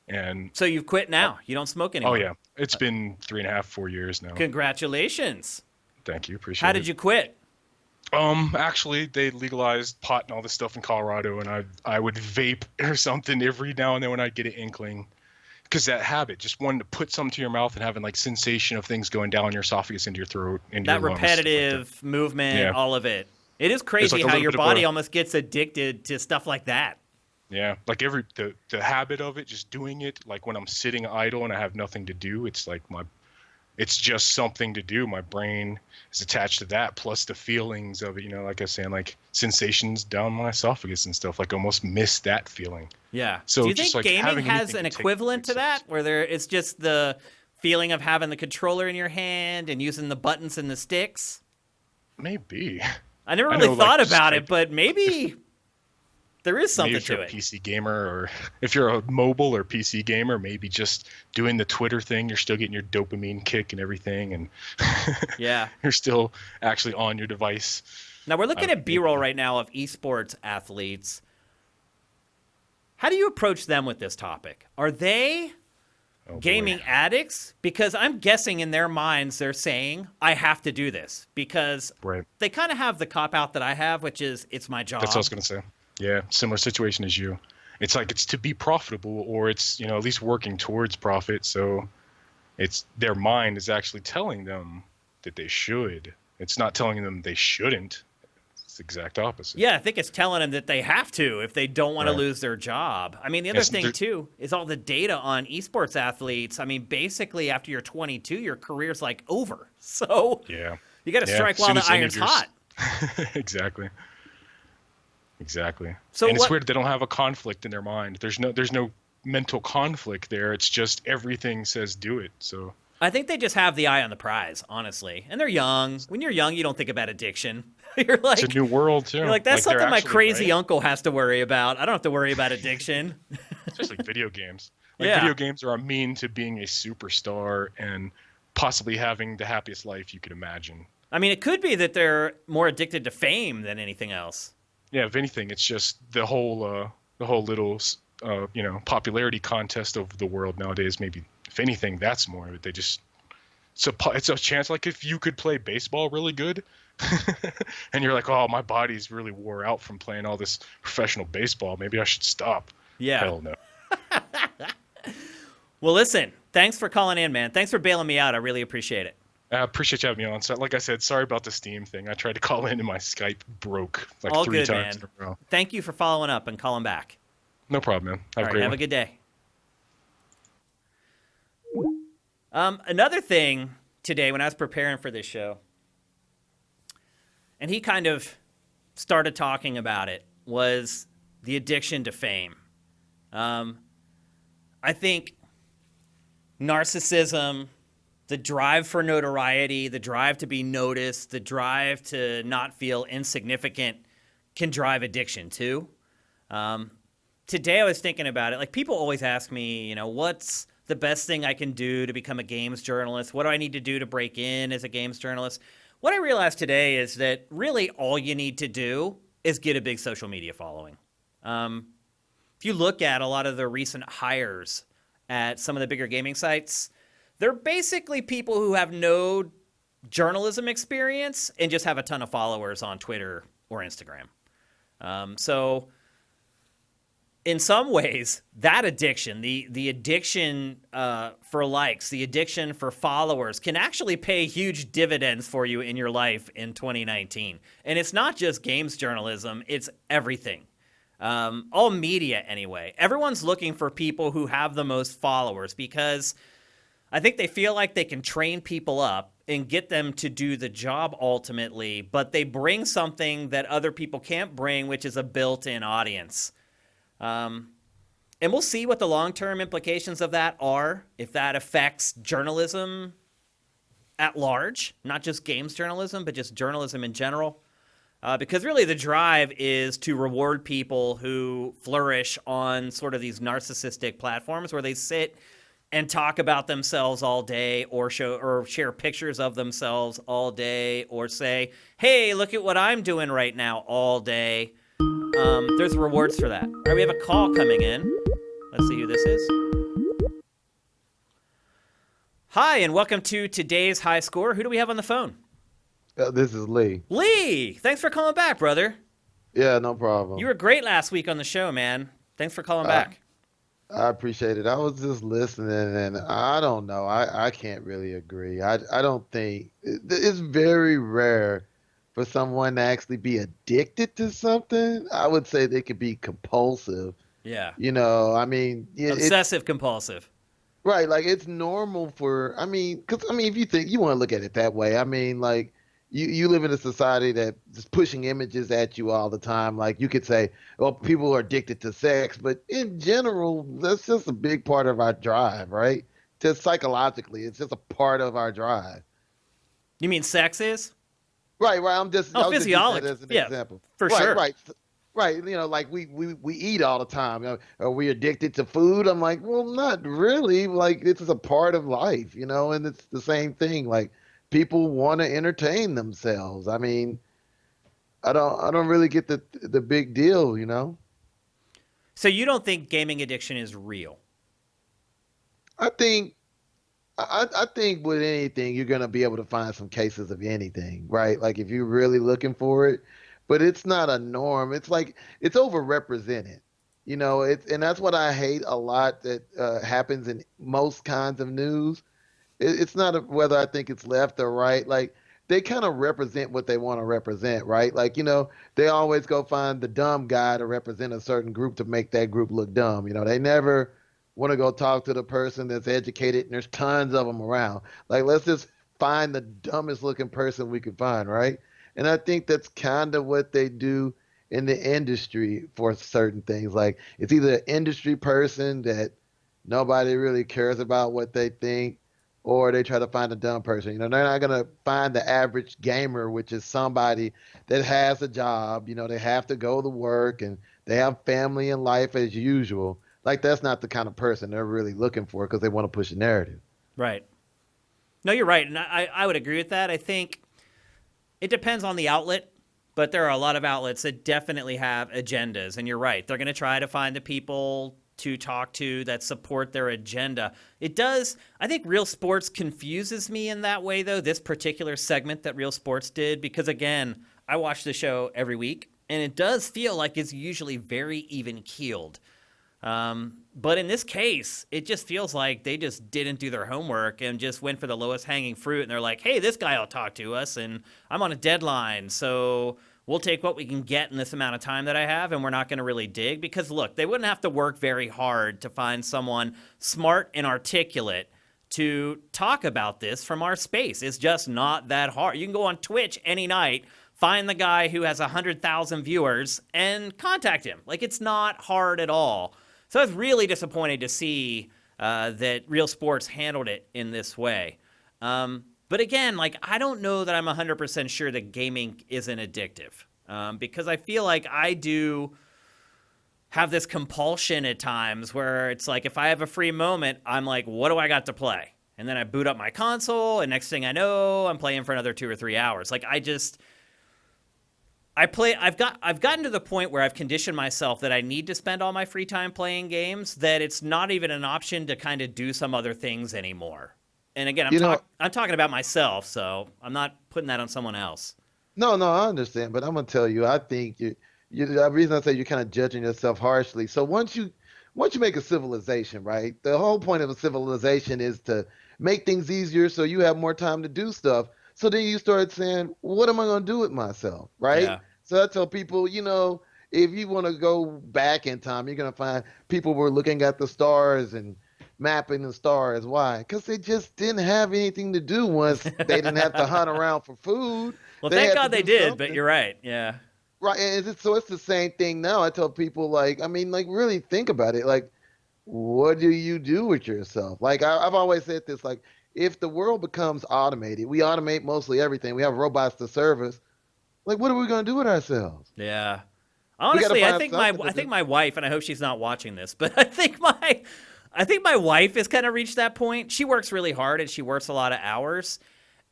And So you've quit now. You don't smoke anymore. oh yeah, it's been 3.5, 4 years now. Congratulations. Thank you, appreciate it. How did you quit? Actually, they legalized pot and all this stuff in Colorado, and I would vape or something every now and then when I'd get an inkling. Because that habit, just wanting to put something to your mouth and having like sensation of things going down your esophagus into your throat, into That your lungs, stuff like that. repetitive movement, Yeah. all of it. It is crazy like a how little your bit of body a- almost gets addicted to stuff like that. Yeah, like the habit of it, just doing it. Like when I'm sitting idle and I have nothing to do, it's like it's just something to do. My brain is attached to that, plus the feelings of it. Like I was saying, like sensations down my esophagus and stuff. Like almost miss that feeling. Yeah. So do you just, think like, gaming having has anything an to take equivalent to place that, where it's just the feeling of having the controller in your hand and using the buttons and the sticks? Maybe. I never I really know, thought like, about just, it, but maybe there is something Maybe if to you're a it. PC gamer, or if you're a mobile or PC gamer, maybe just doing the Twitter thing, you're still getting your dopamine kick and everything, and Yeah. you're still actually on your device. Now we're looking at B-roll right now of esports athletes. How do you approach them with this topic? Are they Oh, boy. gaming addicts? Because I'm guessing in their minds they're saying, I have to do this. Because Right. they kind of have the cop-out that I have, which is, it's my job. That's what I was gonna say. Yeah, similar situation as you. It's like it's to be profitable, or it's at least working towards profit. So it's their mind is actually telling them that they should. It's not telling them they shouldn't. It's the exact opposite. Yeah, I think it's telling them that they have to if they don't want to Right. lose their job. I mean, the other Yes, thing, there- too, is all the data on esports athletes. I mean, basically, after you're 22, your career's like over. So Yeah. you got to Yeah, strike as while soon the as any iron's of yours- hot. Exactly. So and it's what- weird they don't have a conflict in their mind. There's no mental conflict there. It's just everything says do it. So I think they just have the eye on the prize, honestly. And they're young. When you're young, you don't think about addiction. You're like, it's a new world too. you're like, that's they're something my actually crazy right. uncle has to worry about. I don't have to worry about addiction. Especially video games. Like Yeah. video games are a mean to being a superstar and possibly having the happiest life you could imagine. I mean, it could be that they're more addicted to fame than anything else. Yeah, if anything, it's just the whole little popularity contest of the world nowadays. Maybe if anything, that's more of it. They just it's a chance. Like if you could play baseball really good, and you're like, oh, my body's really wore out from playing all this professional baseball. Maybe I should stop. Yeah. Hell no. Well, listen, thanks for calling in, man. Thanks for bailing me out. I really appreciate it. I appreciate you having me on. So, like I said, sorry about the Steam thing. I tried to call in and my Skype broke like All 3 good, times man. in a row. Thank you for following up and calling back. No problem, man. All Have a right, great have one. a good day. Another thing today when I was preparing for this show, and he kind of started talking about it, was the addiction to fame. I think narcissism, the drive for notoriety, the drive to be noticed, the drive to not feel insignificant can drive addiction too. Today I was thinking about it. Like, people always ask me, what's the best thing I can do to become a games journalist? What do I need to do to break in as a games journalist? What I realized today is that really all you need to do is get a big social media following. If you look at a lot of the recent hires at some of the bigger gaming sites, they're basically people who have no journalism experience and just have a ton of followers on Twitter or Instagram. So in some ways, that addiction, the addiction for likes, the addiction for followers can actually pay huge dividends for you in your life in 2019. And it's not just games journalism, it's everything. All media anyway. Everyone's looking for people who have the most followers because I think they feel like they can train people up and get them to do the job ultimately, but they bring something that other people can't bring, which is a built-in audience. And we'll see what the long-term implications of that are, if that affects journalism at large, not just games journalism, but just journalism in general. Because really the drive is to reward people who flourish on sort of these narcissistic platforms where they sit and talk about themselves all day or share pictures of themselves all day or say, hey, look at what I'm doing right now all day. There's rewards for that. All right, we have a call coming in. Let's see who this is. Hi, and welcome to today's High Score. Who do we have on the phone? This is Lee. Lee, thanks for calling back, brother. Yeah, no problem. You were great last week on the show, man. Thanks for calling back. I appreciate it. I was just listening, and I don't know. I can't really agree. I don't think it's very rare for someone to actually be addicted to something. I would say they could be compulsive. Yeah. I mean, Obsessive compulsive. Right. Like, it's normal for, if you think you want to look at it that way, like, you live in a society that is pushing images at you all the time. Like, you could say, well, people are addicted to sex, but in general, that's just a big part of our drive, right? Just psychologically, it's just a part of our drive. You mean sex is? Right. I was physiology. just using that as an Yeah, example. for Right, sure. Right. Like we eat all the time. Are we addicted to food? I'm like, well, not really. Like, this is a part of life, and it's the same thing. Like, people want to entertain themselves. I mean, I don't really get the big deal, So you don't think gaming addiction is real? I think with anything, you're gonna be able to find some cases of anything, right? Like, if you're really looking for it, but it's not a norm. It's like it's overrepresented, and that's what I hate a lot that happens in most kinds of news. It's not whether I think it's left or right. Like, they kind of represent what they want to represent, right? Like, they always go find the dumb guy to represent a certain group to make that group look dumb. They never want to go talk to the person that's educated, and there's tons of them around. Like, let's just find the dumbest looking person we could find, right? And I think that's kind of what they do in the industry for certain things. Like, it's either an industry person that nobody really cares about what they think, or they try to find a dumb person. They're not going to find the average gamer, which is somebody that has a job. They have to go to work and they have family and life as usual. Like, that's not the kind of person they're really looking for because they want to push a narrative. Right. No, you're right. And I would agree with that. I think it depends on the outlet, but there are a lot of outlets that definitely have agendas. And you're right. They're going to try to find the people to talk to that support their agenda. It does. I think Real Sports confuses me in that way, though, this particular segment that Real Sports did, because, again, I watch the show every week, and it does feel like it's usually very even-keeled. But in this case, it just feels like they just didn't do their homework and just went for the lowest hanging fruit. And they're like, hey, this guy will talk to us, and I'm on a deadline, so we'll take what we can get in this amount of time that I have, and we're not going to really dig. Because, look, they wouldn't have to work very hard to find someone smart and articulate to talk about this from our space. It's just not that hard. You can go on Twitch any night, find the guy who has 100,000 viewers, and contact him. Like, it's not hard at all. So I was really disappointed to see that Real Sports handled it in this way. But again, like, I don't know that I'm 100% sure that gaming isn't addictive, because I feel like I do have this compulsion at times where it's like, if I have a free moment, I'm like, what do I got to play? And then I boot up my console, and next thing I know, I'm playing for another 2 or 3 hours. Like, I've gotten to the point where I've conditioned myself that I need to spend all my free time playing games, that it's not even an option to kind of do some other things anymore. And again, I'm talking about myself, so I'm not putting that on someone else. No, no, I understand, but I'm gonna tell you, I think the reason I say you're kind of judging yourself harshly. So once you make a civilization, right? The whole point of a civilization is to make things easier so you have more time to do stuff. So then you start saying, what am I gonna do with myself, right? Yeah. So I tell people, if you want to go back in time, you're gonna find people were looking at the stars and mapping the stars. Why? Because they just didn't have anything to do once they didn't have to hunt around for food. Well, They thank had to God they do did, but something. you're right. Yeah. Right. So it's the same thing now. I tell people, like, I mean, like, really think about it. Like, what do you do with yourself? Like, I've always said this, like, if the world becomes automated, we automate mostly everything. We have robots to serve us. Like, what are we going to do with ourselves? Yeah. We got to Honestly, find something to I think do. my wife, and I hope she's not watching this, but I think my wife has kind of reached that point. She works really hard and she works a lot of hours.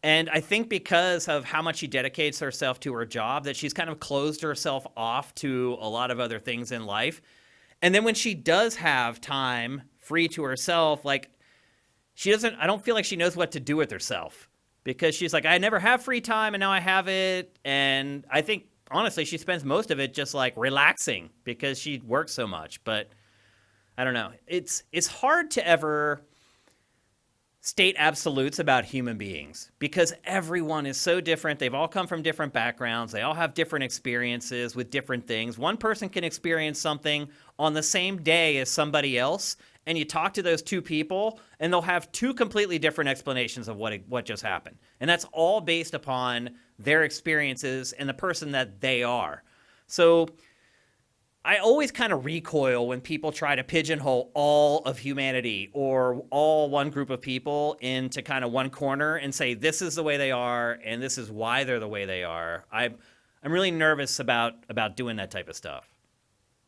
And I think because of how much she dedicates herself to her job, that she's kind of closed herself off to a lot of other things in life. And then when she does have time free to herself, like, I don't feel like she knows what to do with herself, because she's like, I never have free time and now I have it. And I think, honestly, she spends most of it just like relaxing because she works so much. But I don't know. It's hard to ever state absolutes about human beings because everyone is so different. They've all come from different backgrounds. They all have different experiences with different things. One person can experience something on the same day as somebody else, and you talk to those two people, and they'll have two completely different explanations of what just happened. And that's all based upon their experiences and the person that they are. So I always kind of recoil when people try to pigeonhole all of humanity or all one group of people into kind of one corner and say this is the way they are and this is why they're the way they are. I'm really nervous about doing that type of stuff.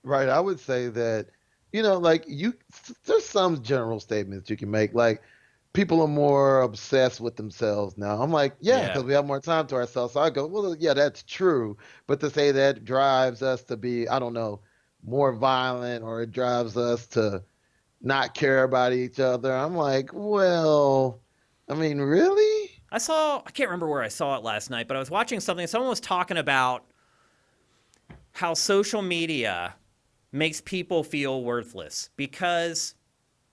Right. I would say that, like there's some general statements you can make. Like, people are more obsessed with themselves now. I'm like, yeah, Yeah. because we have more time to ourselves. So I go, well, yeah, that's true. But to say that drives us to be, I don't know, more violent, or it drives us to not care about each other, I'm like, well, I mean, really? I can't remember where I saw it last night, but I was watching something. Someone was talking about how social media makes people feel worthless because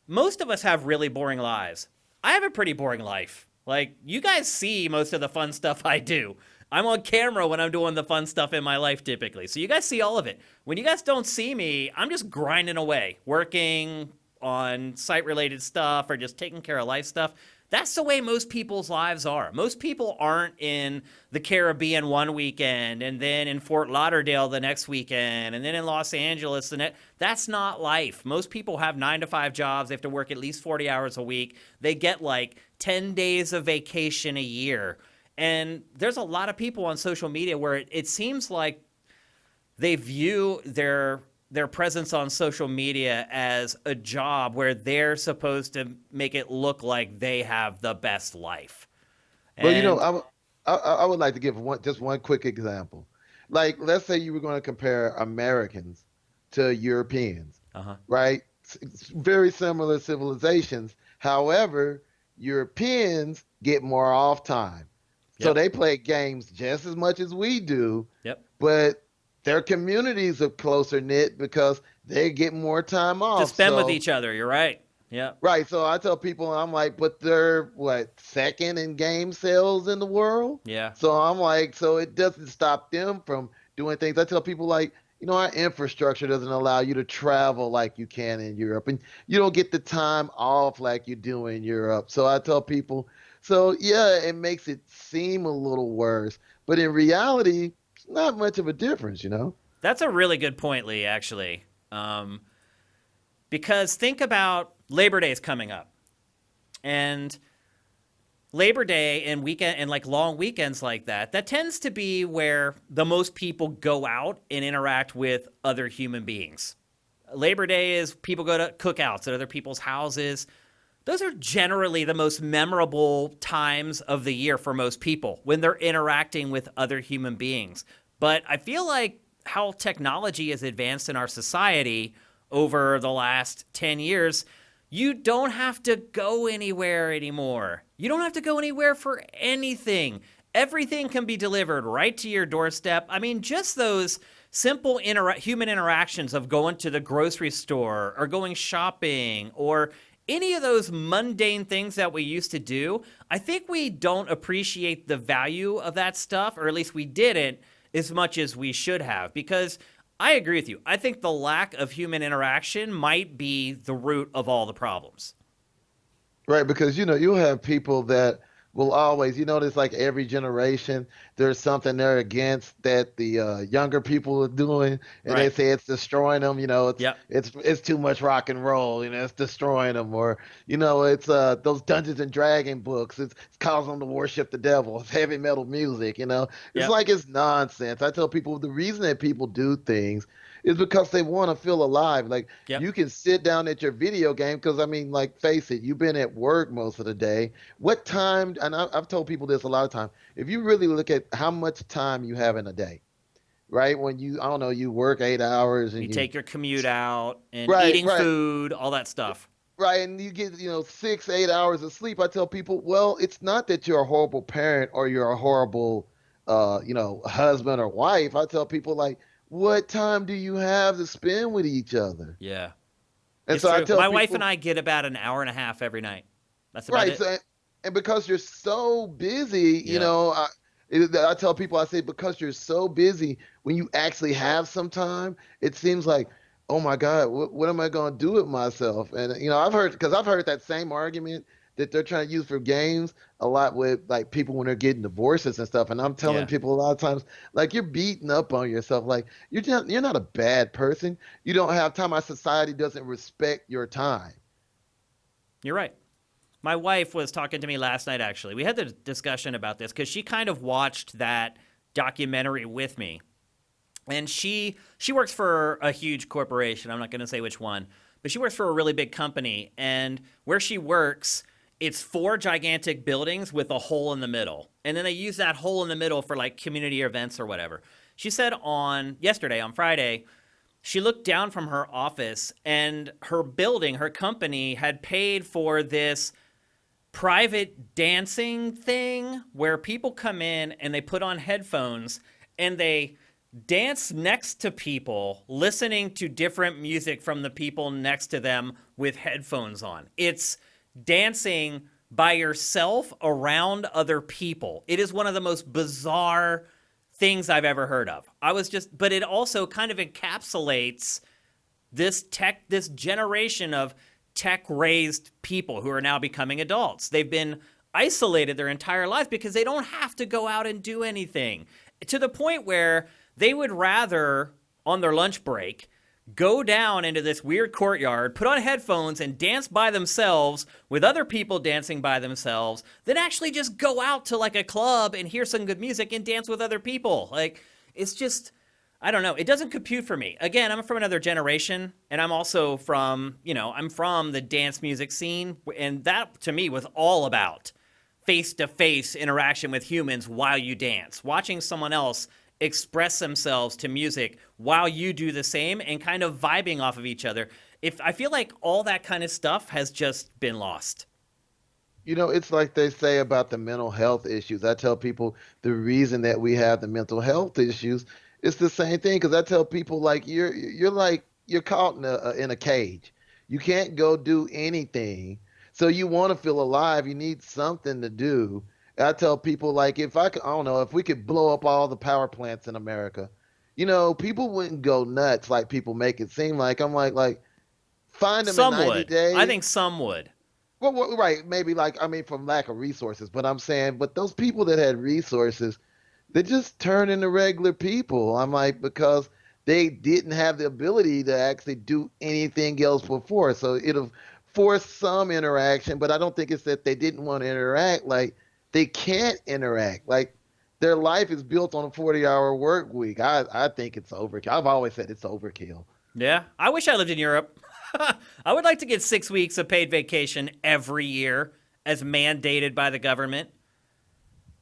most of us have really boring lives. I have a pretty boring life. Like, you guys see most of the fun stuff I do. I'm on camera when I'm doing the fun stuff in my life typically. So you guys see all of it. When you guys don't see me, I'm just grinding away, working on site-related stuff or just taking care of life stuff. That's the way most people's lives are. Most people aren't in the Caribbean one weekend and then in Fort Lauderdale the next weekend and then in Los Angeles the next. That's not life. Most people have 9-to-5 jobs. They have to work at least 40 hours a week. They get like 10 days of vacation a year. And there's a lot of people on social media where it seems like they view their presence on social media as a job where they're supposed to make it look like they have the best life. Well, And I would like to give just one quick example. Like, let's say you were going to compare Americans to Europeans, uh-huh. right? It's very similar civilizations. However, Europeans get more off time. So Yep. they play games just as much as we do, Yep. but their communities are closer knit because they get more time To off. spend with So, each other. You're right. Yep. right. So I tell people, I'm like, but they're what, second in game sales in the world? Yeah. So I'm like, so it doesn't stop them from doing things. I tell people, like, our infrastructure doesn't allow you to travel like you can in Europe, and you don't get the time off like you do in Europe. So I tell people, so yeah, it makes it seem a little worse, but in reality, it's not much of a difference. That's a really good point, Lee, actually. Because think about Labor Day is coming up. And Labor Day and weekend and like long weekends like that tends to be where the most people go out and interact with other human beings. Labor Day is people go to cookouts at other people's houses. Those are generally the most memorable times of the year for most people when they're interacting with other human beings. But I feel like how technology has advanced in our society over the last 10 years, you don't have to go anywhere anymore. You don't have to go anywhere for anything. Everything can be delivered right to your doorstep. I mean, just those simple human interactions of going to the grocery store or going shopping or any of those mundane things that we used to do, I think we don't appreciate the value of that stuff, or at least we didn't as much as we should have. Because I agree with you. I think the lack of human interaction might be the root of all the problems. Right, because you'll have people that will always, it's like every generation, there's something they're against that the younger people are doing, and they Right. say it's destroying them. It's Yep. it's too much rock and roll. It's destroying them, or it's those Dungeons and Dragon books. It's causing them to worship the devil. It's heavy metal music. It's Yep. like it's nonsense. I tell people the reason that people do things is because they want to feel alive. Like Yep. you can sit down at your video game because I mean, like, face it, you've been at work most of the day. What time? And I've told people this a lot of times. If you really look at how much time you have in a day, right? When I don't know, you work 8 hours and You you, take your commute out and right, eating right, food, all that stuff. right, and you get 6, 8 hours of sleep. I tell people, well, it's not that you're a horrible parent or you're a horrible, husband or wife. I tell people like, what time do you have to spend with each other? Yeah. And It's so I true. tell My wife people, and I get about an hour and a half every night. That's about right, it. so and because you're so busy, Yep. I tell people, I say, because you're so busy, when you actually have some time, it seems like, oh my God, what am I going to do with myself? And I've heard that same argument that they're trying to use for games a lot with like people when they're getting divorces and stuff. And I'm telling Yeah. people a lot of times, like, you're beating up on yourself. Like, you're not a bad person. You don't have time. Our society doesn't respect your time. You're right. My wife was talking to me last night, actually. We had the discussion about this because she kind of watched that documentary with me. And she works for a huge corporation. I'm not going to say which one, but she works for a really big company. And where she works, it's 4 gigantic buildings with a hole in the middle. And then they use that hole in the middle for like community events or whatever. She said on Friday, she looked down from her office and her building, her company had paid for this private dancing thing where people come in and they put on headphones and they dance next to people listening to different music from the people next to them with headphones on. It's dancing by yourself around other people. It is one of the most bizarre things I've ever heard of. But it also kind of encapsulates this generation of tech-raised people who are now becoming adults. They've been isolated their entire life because they don't have to go out and do anything, to the point where they would rather, on their lunch break, go down into this weird courtyard, put on headphones, and dance by themselves with other people dancing by themselves than actually just go out to like a club and hear some good music and dance with other people. Like, it's just, I don't know. It doesn't compute for me. Again, I'm from another generation, and I'm also from, I'm from the dance music scene, and that to me was all about face-to-face interaction with humans while you dance. Watching someone else express themselves to music while you do the same and kind of vibing off of each other. I feel like all that kind of stuff has just been lost. It's like they say about the mental health issues. I tell people the reason that we have the mental health issues is the same thing. Because I tell people, like, you're caught in a cage. You can't go do anything. So you want to feel alive. You need something to do. I tell people, like, I don't know, if we could blow up all the power plants in America, people wouldn't go nuts like people make it seem like. I'm like, find them in Some 90 would. I days. think some would. Well, right, maybe, like, I mean, from lack of resources, but I'm saying, but those people that had resources, they just turn into regular people. I'm like, because they didn't have the ability to actually do anything else before. So it'll force some interaction, but I don't think it's that they didn't want to interact. Like they can't interact. Like their life is built on a 40-hour work week. I think it's overkill. I've always said it's overkill. Yeah, I wish I lived in Europe. I would like to get 6 weeks of paid vacation every year as mandated by the government.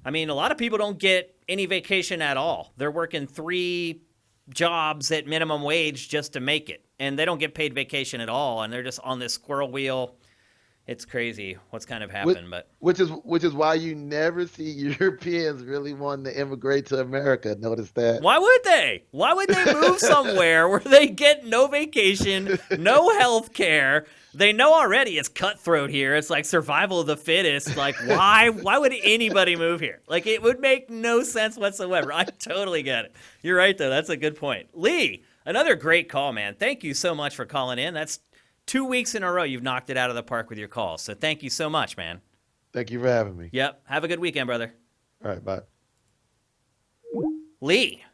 I mean, a lot of people don't get any vacation at all. They're working 3 jobs at minimum wage just to make it, and they don't get paid vacation at all, and they're just on this squirrel wheel. It's crazy what's kind of happened, but Which is why you never see Europeans really wanting to immigrate to America. Notice that. why would they? Why would they move somewhere where they get no vacation, no health care? They know already it's cutthroat here. It's like survival of the fittest. Like, why would anybody move here? Like, it would make no sense whatsoever. I totally get it. You're right, though. That's a good point. Lee, another great call, man. Thank you so much for calling in. That's 2 weeks in a row you've knocked it out of the park with your calls. So thank you so much, man. Thank you for having me. Yep. Have a good weekend, brother. All right, bye. Lee,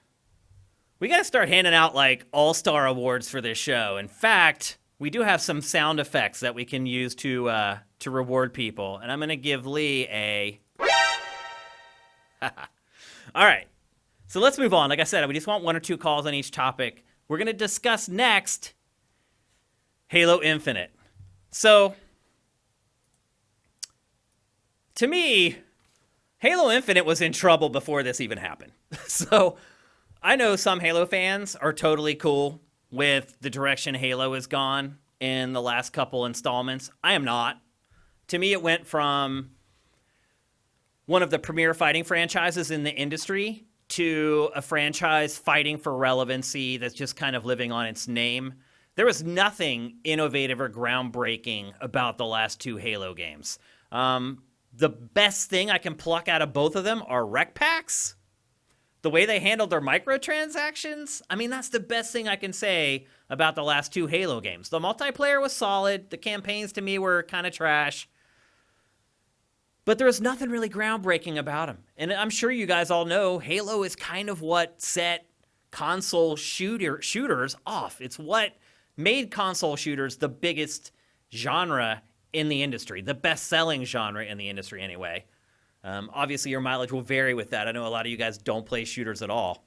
we got to start handing out like all-star awards for this show. In fact, we do have some sound effects that we can use to reward people, and I'm going to give Lee a. All right, so let's move on. Like I said, we just want 1 or 2 calls on each topic. We're going to discuss next Halo Infinite. So, to me, Halo Infinite was in trouble before this even happened. So, I know some Halo fans are totally cool with the direction Halo has gone in the last couple installments. I am not. To me, it went from one of the premier fighting franchises in the industry to a franchise fighting for relevancy that's just kind of living on its name. There was nothing innovative or groundbreaking about the last 2 Halo games. The best thing I can pluck out of both of them are rec packs. The way they handled their microtransactions, I mean, that's the best thing I can say about the last 2 Halo games. The multiplayer was solid. The campaigns, to me, were kind of trash. But there was nothing really groundbreaking about them. And I'm sure you guys all know Halo is kind of what set console shooters off. It's what made console shooters the biggest genre in the industry, the best-selling genre in the industry anyway. Obviously, your mileage will vary with that. I know a lot of you guys don't play shooters at all.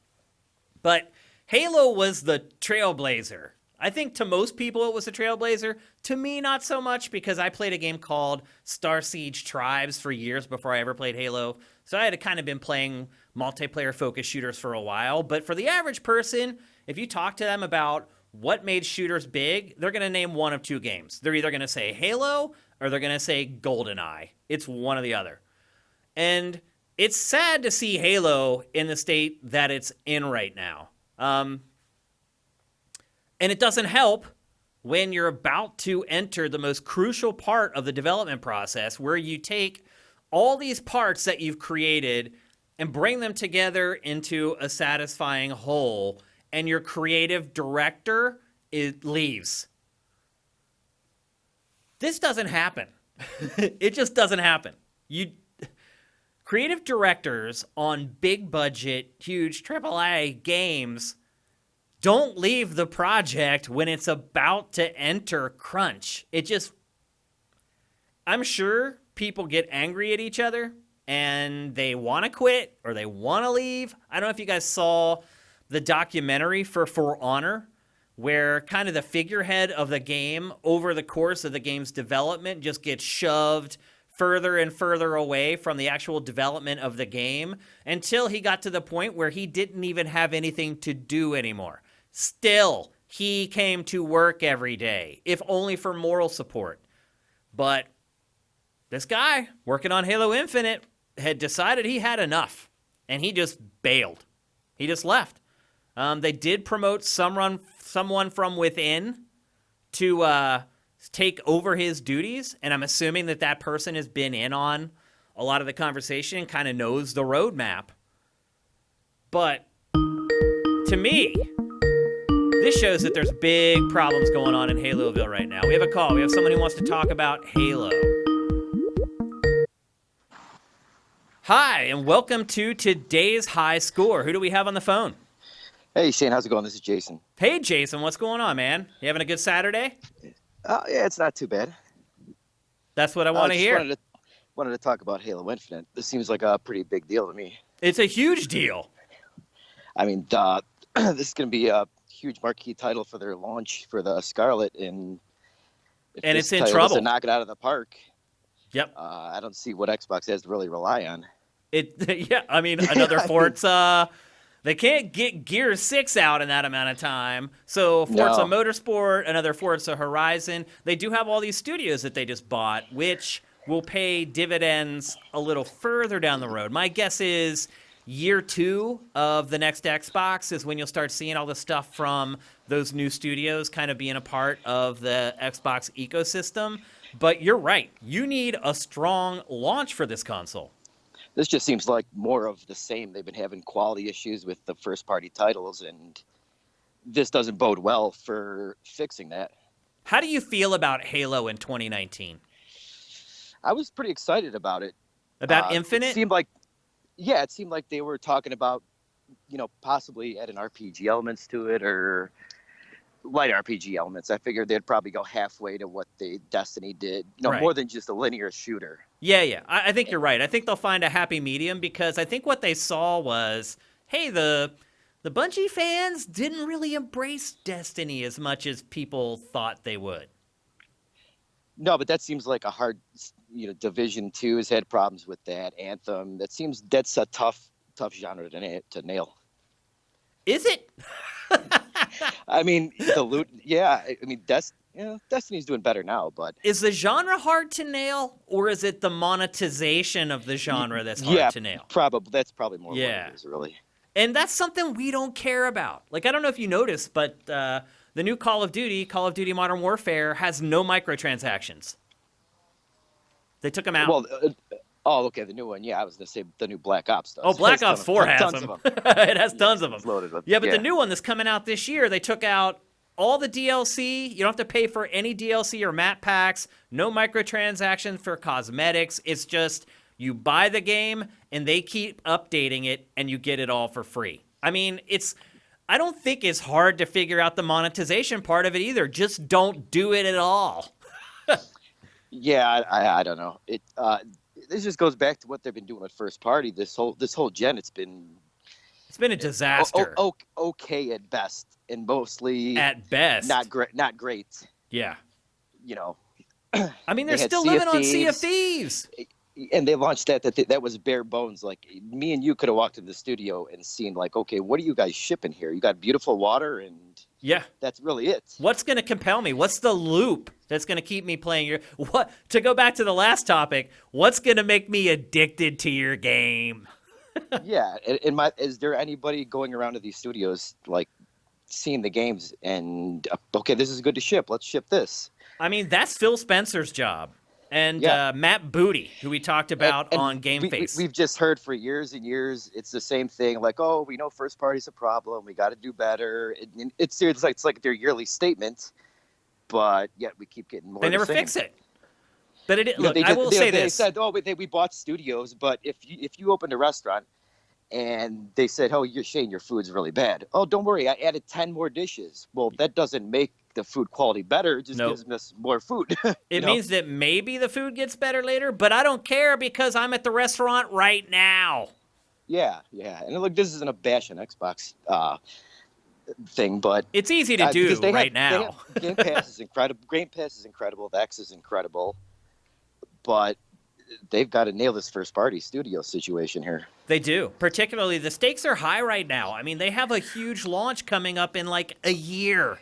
But Halo was the trailblazer. I think to most people it was a trailblazer. To me, not so much, because I played a game called Star Siege Tribes for years before I ever played Halo. So I had kind of been playing multiplayer-focused shooters for a while. But for the average person, if you talk to them about what made shooters big, they're going to name one of 2 games. They're either going to say Halo or they're going to say GoldenEye. It's one or the other. And it's sad to see Halo in the state that it's in right now. And it doesn't help when you're about to enter the most crucial part of the development process, where you take all these parts that you've created and bring them together into a satisfying whole, and your creative director leaves. This doesn't happen. It just doesn't happen. Creative directors on big budget, huge AAA games don't leave the project when it's about to enter crunch. I'm sure people get angry at each other and they want to quit or they want to leave. I don't know if you guys saw the documentary For Honor, where kind of the figurehead of the game over the course of the game's development just gets shoved further and further away from the actual development of the game until he got to the point where he didn't even have anything to do anymore. Still, he came to work every day, if only for moral support. But this guy working on Halo Infinite had decided he had enough, and he just bailed. He just left. They did promote someone from within to take over his duties, and I'm assuming that person has been in on a lot of the conversation and kind of knows the roadmap. But to me, this shows that there's big problems going on in Haloville right now. We have a call. We have someone who wants to talk about Halo. Hi, and welcome to today's high score. Who do we have on the phone? Hey Shane, how's it going? This is Jason. Hey, Jason, what's going on, man? You having a good Saturday? Yeah, it's not too bad. That's what I want to Just hear. wanted to talk about Halo Infinite. This seems like a pretty big deal to me. It's a huge deal. I mean, this is going to be a huge marquee title for their launch for the Scarlet, and if And this it's in title trouble. doesn't knock it out of the park, Yep. I don't see what Xbox has to really rely on. Yeah, I mean, another Forza. They can't get Gear 6 out in that amount of time. So Forza No. Motorsport, another Forza Horizon. They do have all these studios that they just bought, which will pay dividends a little further down the road. My guess is year 2 of the next Xbox is when you'll start seeing all the stuff from those new studios kind of being a part of the Xbox ecosystem. But you're right. You need a strong launch for this console. This just seems like more of the same. They've been having quality issues with the first-party titles, and this doesn't bode well for fixing that. How do you feel about Halo in 2019? I was pretty excited about it. About Infinite? It seemed like they were talking about, possibly adding RPG elements to it or light RPG elements. I figured they'd probably go halfway to what Destiny did, Right. more than just a linear shooter. Yeah. I think you're right. I think they'll find a happy medium because I think what they saw was, hey, the Bungie fans didn't really embrace Destiny as much as people thought they would. No, but that seems like a hard, Division 2 has had problems with that. Anthem, that's a tough genre to nail. Is it? I mean, the loot, yeah. I mean, Destiny's doing better now, but Is the genre hard to nail, or is it the monetization of the genre that's hard to nail? That's probably more Yeah. what it is, really. And that's something we don't care about. Like, I don't know if you noticed, but the new Call of Duty Modern Warfare, has no microtransactions. They took them out. Well, okay, the new one. Yeah, I was going to say the new Black Ops stuff. Oh, Black Ops 4 has tons them. of them. It has tons of them. It's loaded with, Yeah, but the new one that's coming out this year, they took out all the DLC. You don't have to pay for any DLC or map packs. No microtransactions for cosmetics. It's just you buy the game and they keep updating it and you get it all for free. I mean, I don't think it's hard to figure out the monetization part of it either. Just don't do it at all. Yeah, I don't know. This just goes back to what they've been doing with first party. This whole gen, it's been a disaster. Okay at best, and mostly At best. not great. Yeah. I mean, They they're had still Sea of living on Sea of Thieves. Thieves. And they launched that was bare bones. Like me and you could have walked into the studio and seen like, okay, what are you guys shipping here? You got beautiful water, and Yeah. that's really it. What's going to compel me? What's the loop that's going to keep me playing what? To go back to the last topic, what's going to make me addicted to your game? Yeah. Is there anybody going around to these studios like seeing the games and okay, this is good to ship. Let's ship this. I mean, that's Phil Spencer's job. And Yeah. Matt Booty, who we talked about And on Game Face. We've just heard for years and years it's the same thing. Like, oh, we know first party's a problem. We got to do better. It's like their yearly statement, but yet we keep getting more. They never the same. fix it. But You know, look, I will say they this. said, oh, we bought studios, but if you opened a restaurant and they said, oh, Shane, your food's really bad. Oh, don't worry, I added 10 more dishes. Well, that doesn't make the food quality better. It just Nope. gives us more food. It means that maybe the food gets better later, but I don't care because I'm at the restaurant right now. Yeah. And look, this isn't a bash on Xbox thing, but It's easy to do because right now. Game Pass is incredible. Game Pass is incredible. The X is incredible, but they've got to nail this first party studio situation here. They do. Particularly, the stakes are high right now. I mean, they have a huge launch coming up in like a year.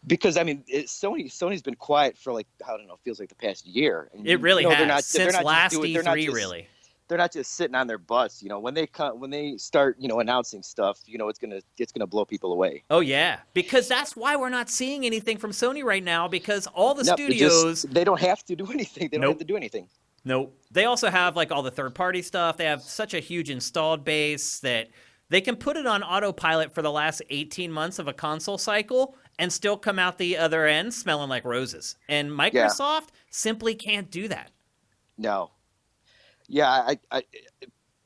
Because I mean, Sony's been quiet for like I don't know, feels like the past year. And, It really has. they're not Since just last doing- they're E3, not just- really. They're not just sitting on their butts. When they start announcing stuff, it's gonna blow people away. Oh, yeah. Because that's why we're not seeing anything from Sony right now, because all the No, studios... they don't have to do anything. They don't Nope. have to do anything. Nope. They also have like all the third-party stuff. They have such a huge installed base that they can put it on autopilot for the last 18 months of a console cycle and still come out the other end smelling like roses. And Microsoft simply can't do that. No. Yeah, I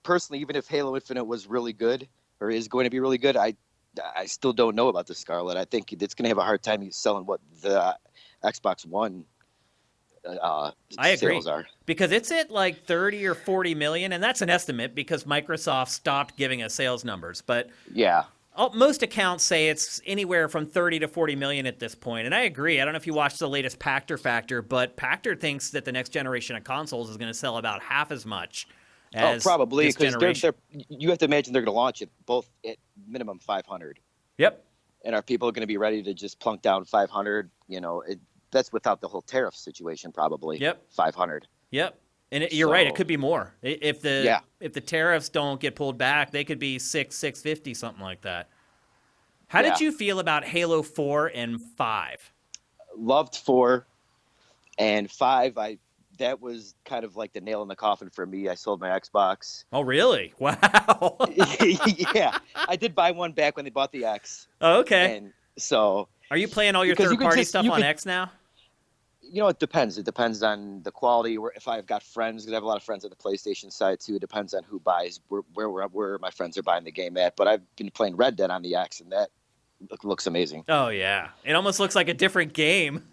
personally, even if Halo Infinite was really good or is going to be really good, I I still don't know about the Scarlet. I think it's going to have a hard time selling what the Xbox One I agree. sales are. Because it's at like 30 or 40 million, and that's an estimate because Microsoft stopped giving us sales numbers. But Yeah. most accounts say it's anywhere from 30 to 40 million at this point. And I agree. I don't know if you watched the latest Pactor Factor, but Pactor thinks that the next generation of consoles is going to sell about half as much as probably, this because generation. you have to imagine they're going to launch it both at minimum 500. Yep. And are people going to be ready to just plunk down 500? That's without the whole tariff situation, probably. Yep. 500. Yep. And you're right. It So- could be more. If the tariffs don't get pulled back, they could be 650, something like that. How did you feel about Halo 4 and 5? Loved 4 and 5. That was kind of like the nail in the coffin for me. I sold my Xbox. Oh, really? Wow. Yeah, I did buy one back when they bought the X. Oh, okay. And so, Are you playing all your Because you could third-party just- stuff you on could- X now? it depends. It depends on the quality. Or if I've got friends, because I have a lot of friends on the PlayStation side too. It depends on who buys, where my friends are buying the game at. But I've been playing Red Dead on the X, and that looks amazing. Oh, yeah. It almost looks like a different game.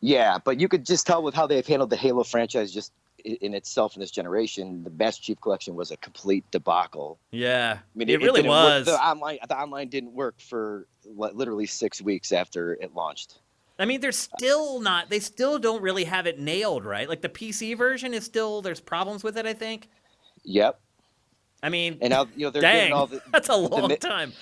Yeah, but you could just tell with how they've handled the Halo franchise just in itself in this generation. The Master Chief Collection was a complete debacle. Yeah. I mean, it really didn't work. was. The online didn't work for literally 6 weeks after it launched. I mean, they still don't really have it nailed, right? Like the PC version is still, there's problems with it, I think. Yep. I mean, And now they're dang, giving all the. that's a long time.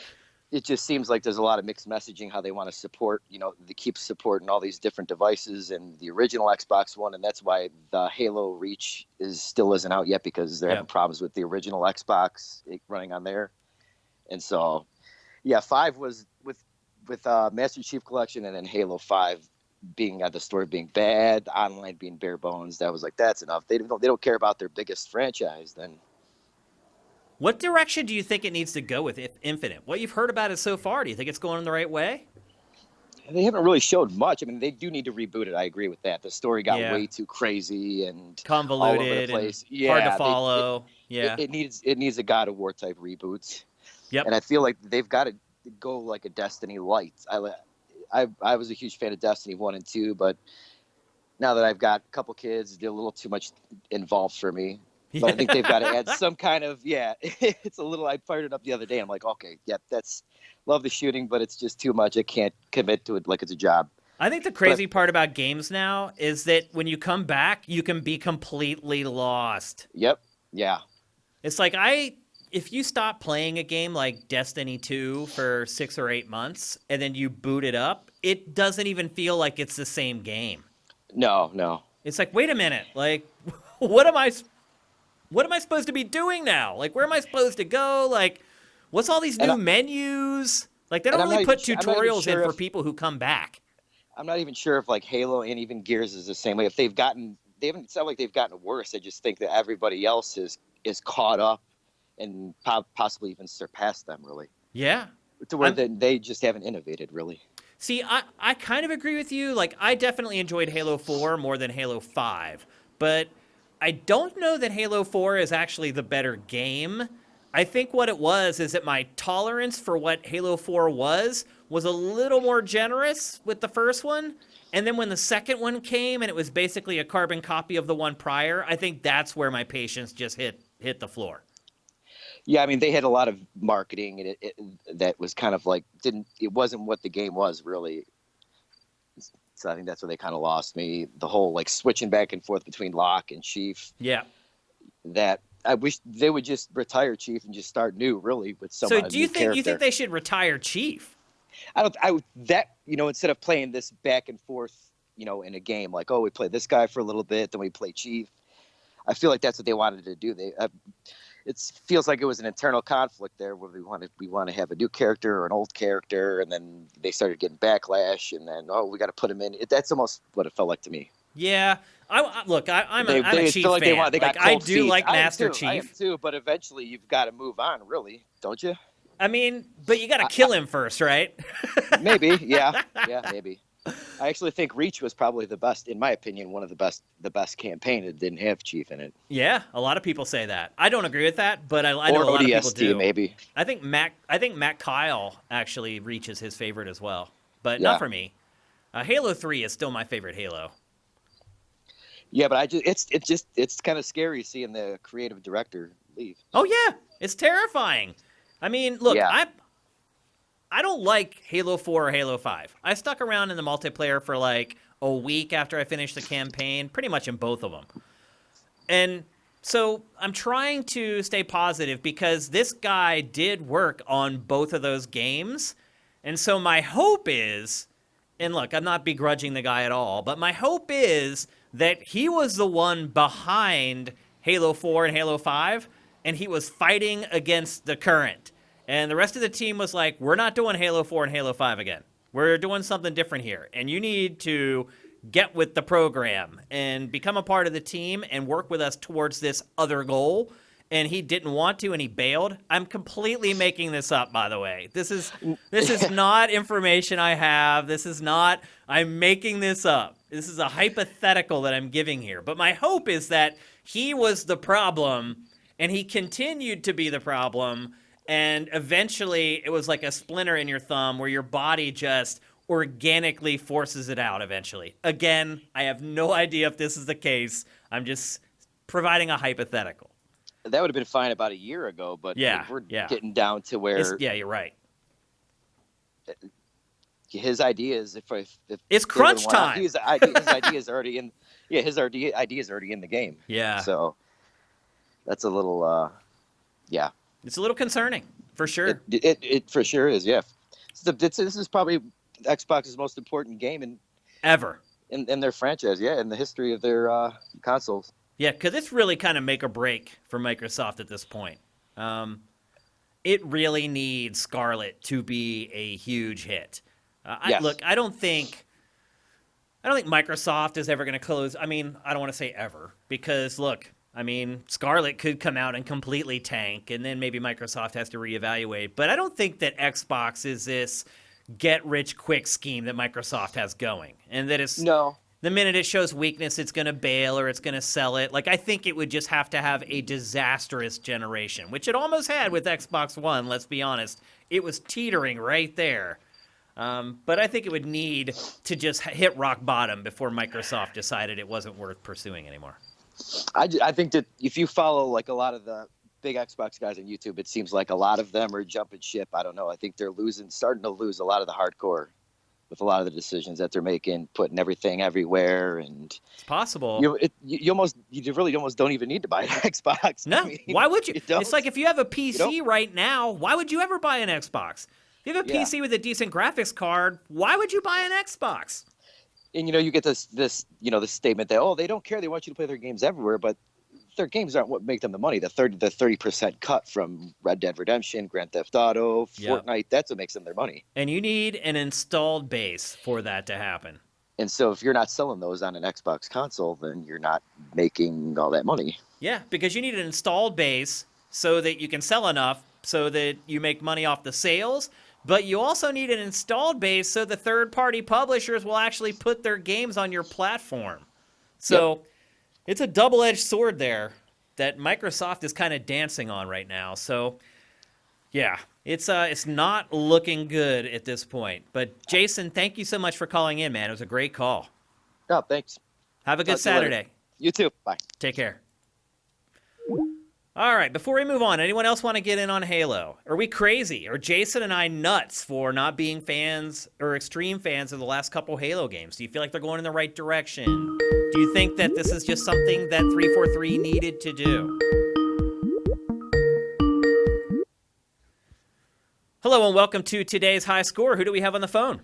It just seems like there's a lot of mixed messaging how they want to support, they keep supporting all these different devices and the original Xbox One, and that's why the Halo Reach still isn't out yet, because they're having problems with the original Xbox running on there. And so, 5 was with Master Chief Collection, and then Halo 5 being at the store being bad, online being bare bones. That was like, that's enough. They don't care about their biggest franchise then. What direction do you think it needs to go with Infinite? What you've heard about it so far, do you think it's going in the right way? They haven't really showed much. I mean, they do need to reboot it. I agree with that. The story got Yeah. way too crazy and Convoluted all over the place. and hard to follow. It needs a God of War type reboot. Yep. And I feel like they've got to go like a Destiny light. I was a huge fan of Destiny 1 and 2, but now that I've got a couple kids, they're a little too much involved for me. But I think they've got to add some kind of, it's a little, I fired it up the other day. I'm like, okay, love the shooting, but it's just too much. I can't commit to it like it's a job. I think the crazy part about games now is that when you come back, you can be completely lost. Yep. Yeah. It's like if you stop playing a game like Destiny 2 for 6 or 8 months and then you boot it up, it doesn't even feel like it's the same game. No. It's like, wait a minute, like, what am I supposed to be doing now? Like, where am I supposed to go? Like, what's all these new menus? Like, they don't really put tutorials in for people who come back. I'm not even sure if like Halo and even Gears is the same way. If they haven't sound like they've gotten worse. I just think that everybody else is caught up and possibly even surpassed them, really. Yeah. To where they just haven't innovated, really. See, I kind of agree with you. Like, I definitely enjoyed Halo 4 more than Halo 5. But I don't know that Halo 4 is actually the better game. I think what it was is that my tolerance for what Halo 4 was a little more generous with the first one. And then when the second one came and it was basically a carbon copy of the one prior, I think that's where my patience just hit the floor. Yeah, I mean, they had a lot of marketing, and it that was kind of like it wasn't what the game was, really. So I think that's where they kind of lost me. The whole like switching back and forth between Locke and Chief. Yeah. That I wish they would just retire Chief and just start new, really, with someone. So do you think they should retire Chief? Instead of playing this back and forth, in a game, like, oh, we play this guy for a little bit, then we play Chief. I feel like that's what they wanted to do. It feels like it was an internal conflict there where we want to have a new character or an old character, and then they started getting backlash, and then we got to put him in. That's almost what it felt like to me. Yeah, I'm a Chief feel like fan. they got I cold do feet. like Master I am Chief. too, but eventually you've got to move on, really, don't you? I mean, but you got to kill him first, right? Maybe, yeah, maybe. I actually think Reach was probably the best, in my opinion, one of the best campaign. It didn't have Chief in it. Yeah, a lot of people say that. I don't agree with that, but I know Or a lot of people ODST, do. maybe. I think Matt Kyle actually reaches his favorite as well, but Yeah. not for me. Halo 3 is still my favorite Halo. Yeah, but it's kind of scary seeing the creative director leave. Oh yeah, it's terrifying. I mean, look, Yeah. I don't like Halo 4 or Halo 5. I stuck around in the multiplayer for like a week after I finished the campaign, pretty much in both of them. And so I'm trying to stay positive because this guy did work on both of those games. And so my hope is, and look, I'm not begrudging the guy at all, but my hope is that he was the one behind Halo 4 and Halo 5, and he was fighting against the current. And the rest of the team was like, we're not doing Halo 4 and Halo 5 again. We're doing something different here. And you need to get with the program and become a part of the team and work with us towards this other goal. And he didn't want to, and he bailed. I'm completely making this up, by the way. This is not information I have. I'm making this up. This is a hypothetical that I'm giving here. But my hope is that he was the problem, and he continued to be the problem, and eventually it was like a splinter in your thumb where your body just organically forces it out eventually. Again, I have no idea if this is the case. I'm just providing a hypothetical. That would have been fine about a year ago, but we're getting down to where You're right. his ideas, if it's crunch time. His idea is already in. Yeah, his idea is already in the game. Yeah. So that's a little. Yeah. It's a little concerning, for sure. It for sure is. Yeah. This is probably Xbox's most important game ever in their franchise. Yeah, in the history of their consoles. Yeah, because it's really kind of make or break for Microsoft at this point. It really needs Scarlet to be a huge hit. Yes. Look, I don't think Microsoft is ever going to close. I mean, I don't want to say ever because, look, I mean, Scarlet could come out and completely tank, and then maybe Microsoft has to reevaluate. But I don't think that Xbox is this get-rich-quick scheme that Microsoft has going, and that it's no. The minute it shows weakness, it's going to bail or it's going to sell it. Like, I think it would just have to have a disastrous generation, which it almost had with Xbox One, let's be honest. It was teetering right there. But I think it would need to just hit rock bottom before Microsoft decided it wasn't worth pursuing anymore. I think that if you follow like a lot of the big Xbox guys on YouTube, it seems like a lot of them are jumping ship. I don't know. I think they're starting to lose a lot of the hardcore with a lot of the decisions that they're making, putting everything everywhere, and it's possible. You really almost don't even need to buy an Xbox. No, why would you? It's like if you have a PC right now, why would you ever buy an Xbox? If you have a PC with a decent graphics card, why would you buy an Xbox? And you get this statement that they don't care, they want you to play their games everywhere, but their games aren't what make them the money. The 30% cut from Red Dead Redemption, Grand Theft Auto, Fortnite, that's what makes them their money. And you need an installed base for that to happen. And so if you're not selling those on an Xbox console, then you're not making all that money. Yeah, because you need an installed base so that you can sell enough so that you make money off the sales, but you also need an installed base so the third-party publishers will actually put their games on your platform. So it's a double-edged sword there that Microsoft is kind of dancing on right now. So, yeah, it's not looking good at this point. But, Jason, thank you so much for calling in, man. It was a great call. Oh, thanks. Have a good Saturday. You too. Bye. Take care. All right, before we move on, anyone else want to get in on Halo? Are we crazy? Are Jason and I nuts for not being fans or extreme fans of the last couple Halo games? Do you feel like they're going in the right direction? Do you think that this is just something that 343 needed to do? Hello and welcome to today's High Score. Who do we have on the phone?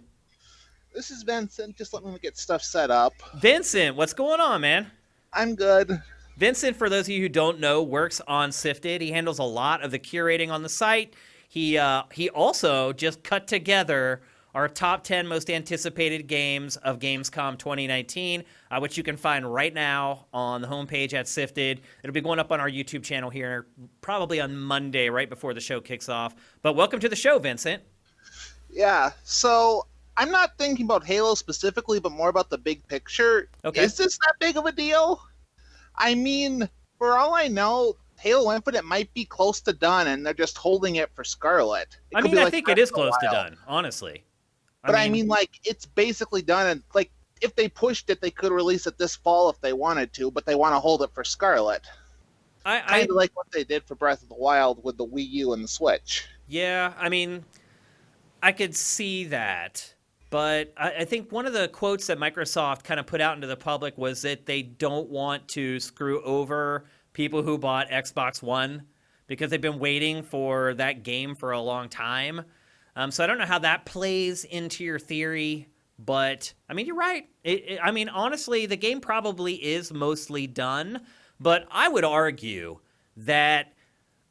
This is Vincent. Just let me get stuff set up. Vincent, what's going on, man? I'm good. Vincent, for those of you who don't know, works on Sifted. He handles a lot of the curating on the site. He also just cut together our top 10 most anticipated games of Gamescom 2019, which you can find right now on the homepage at Sifted. It'll be going up on our YouTube channel here probably on Monday, right before the show kicks off. But welcome to the show, Vincent. Yeah, so I'm not thinking about Halo specifically, but more about the big picture. Okay. Is this that big of a deal? I mean, for all I know, Halo Infinite might be close to done, and they're just holding it for Scarlet. It I could mean, be I like think it Breath is of the close to Wild. done, honestly. But I mean, like, it's basically done, and like, if they pushed it, they could release it this fall if they wanted to, but they want to hold it for Scarlet. Kind of like what they did for Breath of the Wild with the Wii U and the Switch. Yeah, I mean, I could see that. But I think one of the quotes that Microsoft kind of put out into the public was that they don't want to screw over people who bought Xbox One because they've been waiting for that game for a long time. So I don't know how that plays into your theory, but I mean, you're right. I mean, honestly, the game probably is mostly done, but I would argue that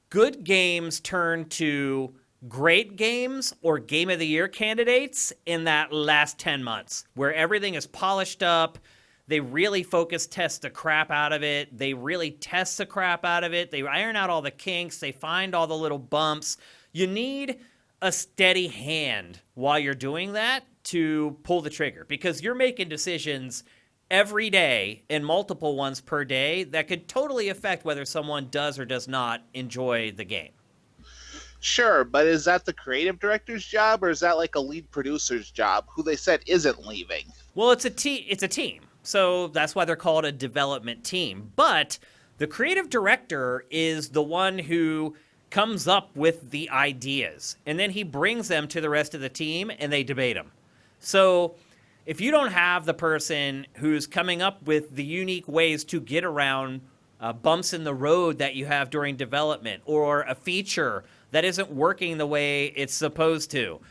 good games turn to great games or game of the year candidates in that last 10 months where everything is polished up. They really focus test the crap out of it. They really test the crap out of it. They iron out all the kinks. They find all the little bumps. You need a steady hand while you're doing that to pull the trigger because you're making decisions every day and multiple ones per day that could totally affect whether someone does or does not enjoy the game. Sure, but is that the creative director's job, or is that like a lead producer's job, who they said isn't leaving? Well, it's a team. So that's why they're called a development team. But the creative director is the one who comes up with the ideas, and then he brings them to the rest of the team, and they debate them. So if you don't have the person who's coming up with the unique ways to get around bumps in the road that you have during development, or a feature that isn't working the way it's supposed to,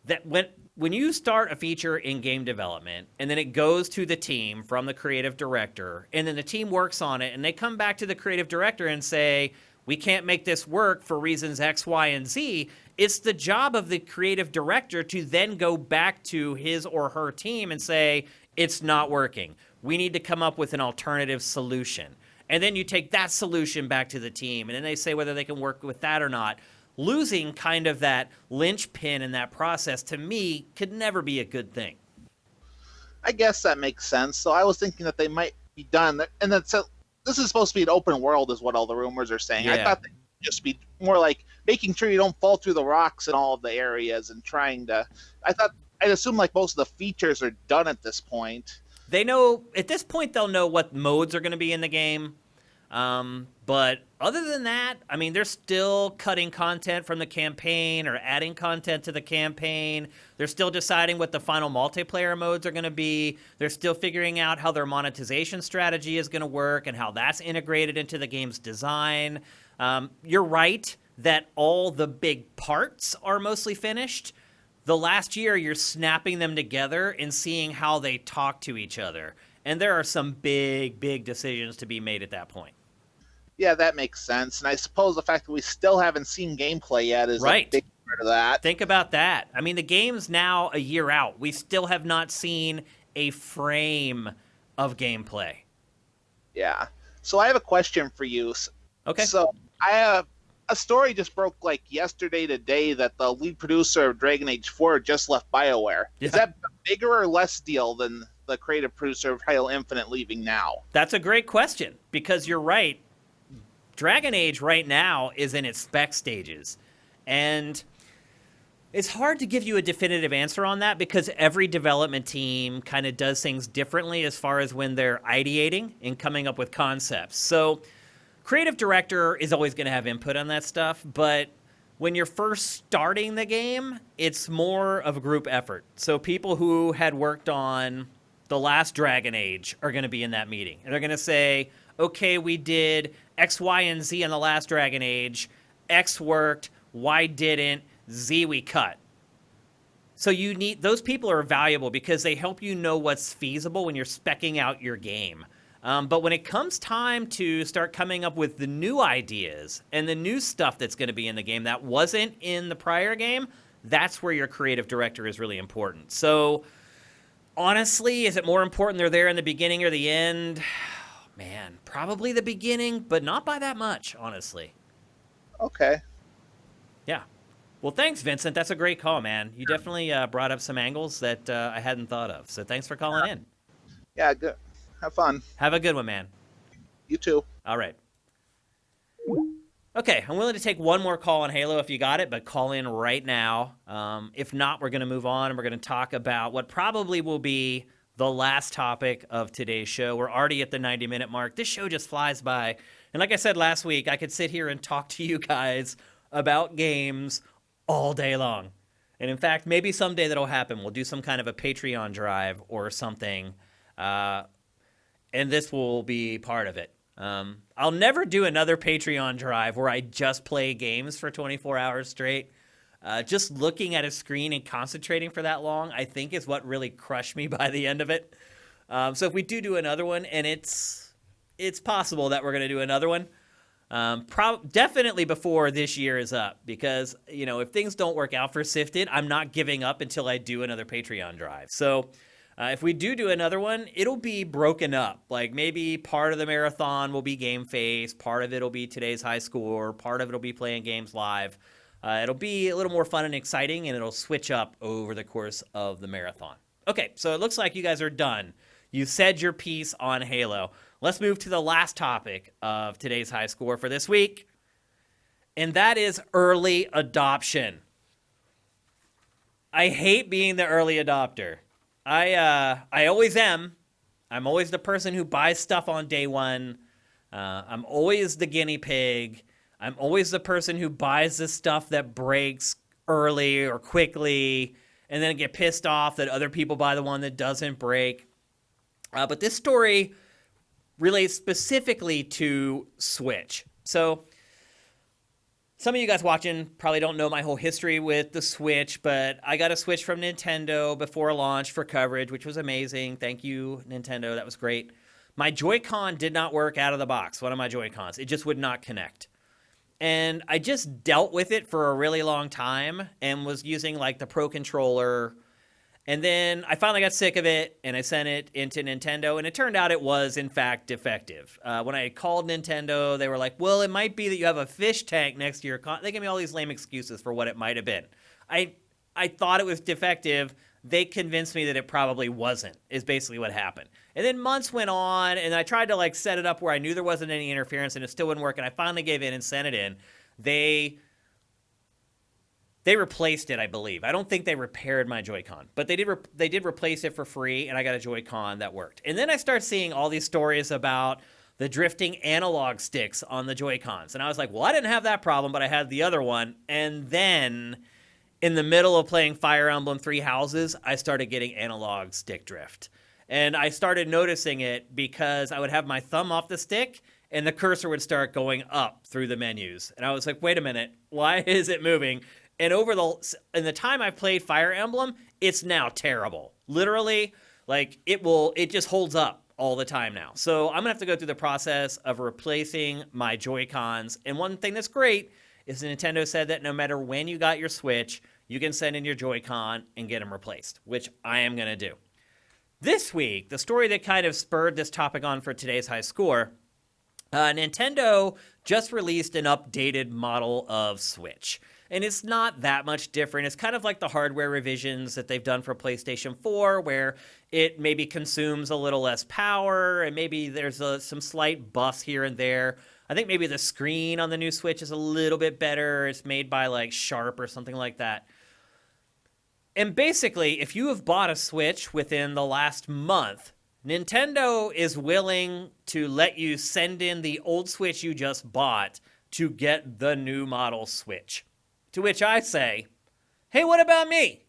that when you start a feature in game development and then it goes to the team from the creative director and then the team works on it and they come back to the creative director and say, we can't make this work for reasons X, Y, and Z, it's the job of the creative director to then go back to his or her team and say, it's not working. We need to come up with an alternative solution. And then you take that solution back to the team, and then they say whether they can work with that or not. Losing kind of that linchpin in that process, to me, could never be a good thing. I guess that makes sense. So I was thinking that they might be done, and then so this is supposed to be an open world, is what all the rumors are saying. Yeah. I thought they'd just be more like making sure you don't fall through the rocks in all of the areas and trying to. I'd assume like most of the features are done at this point. They know, at this point, they'll know what modes are going to be in the game. But other than that, I mean, they're still cutting content from the campaign or adding content to the campaign. They're still deciding what the final multiplayer modes are going to be. They're still figuring out how their monetization strategy is going to work and how that's integrated into the game's design. You're right that all the big parts are mostly finished. The last year, you're snapping them together and seeing how they talk to each other. And there are some big, big decisions to be made at that point. Yeah, that makes sense. And I suppose the fact that we still haven't seen gameplay yet is right. a big part of that. Think about that. I mean, the game's now a year out. We still have not seen a frame of gameplay. Yeah. So I have a question for you. Okay. So I have a story just broke like yesterday today that the lead producer of Dragon Age 4 just left BioWare. Yeah. Is that a bigger or less deal than the creative producer of Halo Infinite leaving now? That's a great question because you're right. Dragon Age right now is in its spec stages. And it's hard to give you a definitive answer on that because every development team kind of does things differently as far as when they're ideating and coming up with concepts. So creative director is always going to have input on that stuff, but when you're first starting the game, it's more of a group effort. So people who had worked on the last Dragon Age are going to be in that meeting. And they're going to say, okay, we did X, Y, and Z on the last Dragon Age. X worked, Y didn't, Z we cut. So you need, those people are valuable because they help you know what's feasible when you're speccing out your game. But when it comes time to start coming up with the new ideas and the new stuff that's going to be in the game that wasn't in the prior game, that's where your creative director is really important. So honestly, is it more important they're there in the beginning or the end? Man, probably the beginning, but not by that much, honestly. Okay. Yeah. Well, thanks, Vincent. That's a great call, man. You definitely brought up some angles that I hadn't thought of. So thanks for calling in. Yeah, good. Have fun. Have a good one, man. You too. All right. Okay, I'm willing to take one more call on Halo if you got it, but call in right now. If not, we're going to move on and we're going to talk about what probably will be the last topic of today's show. We're already at the 90-minute mark. This show just flies by. And like I said last week, I could sit here and talk to you guys about games all day long. And in fact, maybe someday that'll happen. We'll do some kind of a Patreon drive or something, and this will be part of it. I'll never do another Patreon drive where I just play games for 24 hours straight. Just looking at a screen and concentrating for that long, I think is what really crushed me by the end of it. So if we do another one, and it's possible that we're going to do another one, definitely before this year is up, because, you know, if things don't work out for Sifted, I'm not giving up until I do another Patreon drive. So if we do another one, it'll be broken up. Like maybe part of the marathon will be Game Face, part of it will be today's high score, part of it will be playing games live. It'll be a little more fun and exciting, and it'll switch up over the course of the marathon. Okay, so it looks like you guys are done. You said your piece on Halo. Let's move to the last topic of today's high score for this week, and that is early adoption. I hate being the early adopter. I always am. I'm always the person who buys stuff on day one. I'm always the guinea pig. I'm always the person who buys the stuff that breaks early or quickly and then get pissed off that other people buy the one that doesn't break. But this story relates specifically to Switch. So some of you guys watching probably don't know my whole history with the Switch, but I got a Switch from Nintendo before launch for coverage, which was amazing. Thank you, Nintendo. That was great. My Joy-Con did not work out of the box, one of my Joy-Cons. It just would not connect. And I just dealt with it for a really long time and was using like the Pro Controller. And then I finally got sick of it, and I sent it into Nintendo, and it turned out it was, in fact, defective. When I called Nintendo, they were like, well, it might be that you have a fish tank next to your con. They gave me all these lame excuses for what it might have been. I thought it was defective. They convinced me that it probably wasn't, is basically what happened. And then months went on, and I tried to like set it up where I knew there wasn't any interference, and it still wouldn't work, and I finally gave in and sent it in. They replaced it, I believe. I don't think they repaired my Joy-Con, but they did replace it for free, and I got a Joy-Con that worked. And then I started seeing all these stories about the drifting analog sticks on the Joy-Cons, and I was like, well, I didn't have that problem, but I had the other one. And then in the middle of playing Fire Emblem Three Houses, I started getting analog stick drift. And I started noticing it because I would have my thumb off the stick, and the cursor would start going up through the menus. And I was like, wait a minute, why is it moving? And in the time I've played Fire Emblem, it's now terrible. Literally, like it just holds up all the time now. So I'm gonna have to go through the process of replacing my Joy-Cons. And one thing that's great is Nintendo said that no matter when you got your Switch, you can send in your Joy-Con and get them replaced, which I am gonna do. This week, the story that kind of spurred this topic on for today's high score, Nintendo just released an updated model of Switch. And it's not that much different. It's kind of like the hardware revisions that they've done for PlayStation 4, where it maybe consumes a little less power, and maybe there's some slight buffs here and there. I think maybe the screen on the new Switch is a little bit better. It's made by like Sharp or something like that. And basically, if you have bought a Switch within the last month, Nintendo is willing to let you send in the old Switch you just bought to get the new model Switch. To which I say, hey, what about me?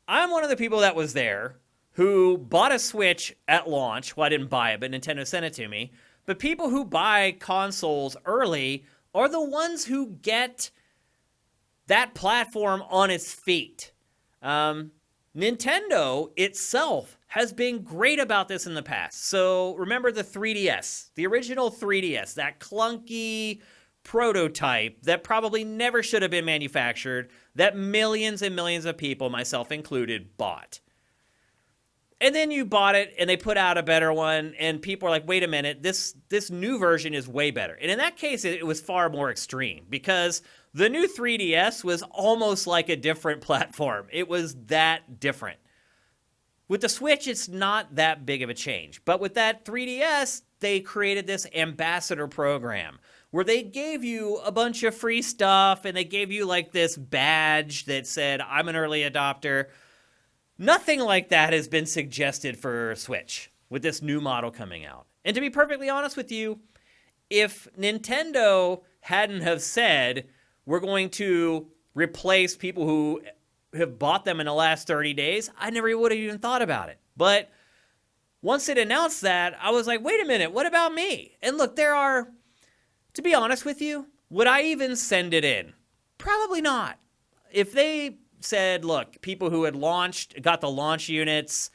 I'm one of the people that was there who bought a Switch at launch. Well, I didn't buy it, but Nintendo sent it to me. But people who buy consoles early are the ones who get that platform on its feet. Nintendo itself has been great about this in the past. So remember the 3DS, the original 3DS, that clunky prototype that probably never should have been manufactured, that millions and millions of people, myself included, bought. And then you bought it and they put out a better one, and people are like, wait a minute, this new version is way better. And in that case, it was far more extreme, because The new 3DS was almost like a different platform. It was that different. With the Switch, it's not that big of a change. But with that 3DS, they created this ambassador program where they gave you a bunch of free stuff and they gave you like this badge that said, I'm an early adopter. Nothing like that has been suggested for Switch with this new model coming out. And to be perfectly honest with you, if Nintendo hadn't have said, we're going to replace people who have bought them in the last 30 days, I never would have even thought about it. But once it announced that, I was like, wait a minute, what about me? And look, there are, to be honest with you, would I even send it in? Probably not. If they said, look, people who had got the launch units,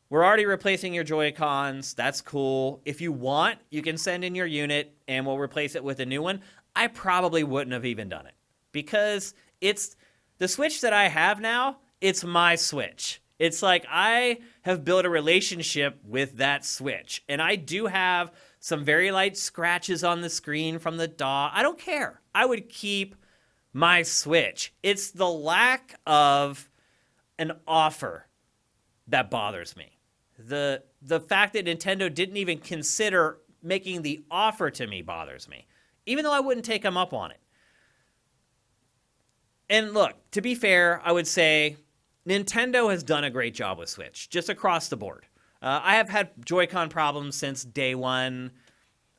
we're already replacing your Joy-Cons, that's cool. If you want, you can send in your unit and we'll replace it with a new one. I probably wouldn't have even done it because it's the Switch that I have now, it's my Switch. It's like I have built a relationship with that Switch. And I do have some very light scratches on the screen from the dock. I don't care. I would keep my Switch. It's the lack of an offer that bothers me. The fact that Nintendo didn't even consider making the offer to me bothers me, even though I wouldn't take them up on it. And look, to be fair, I would say Nintendo has done a great job with Switch, just across the board. I have had Joy-Con problems since day one.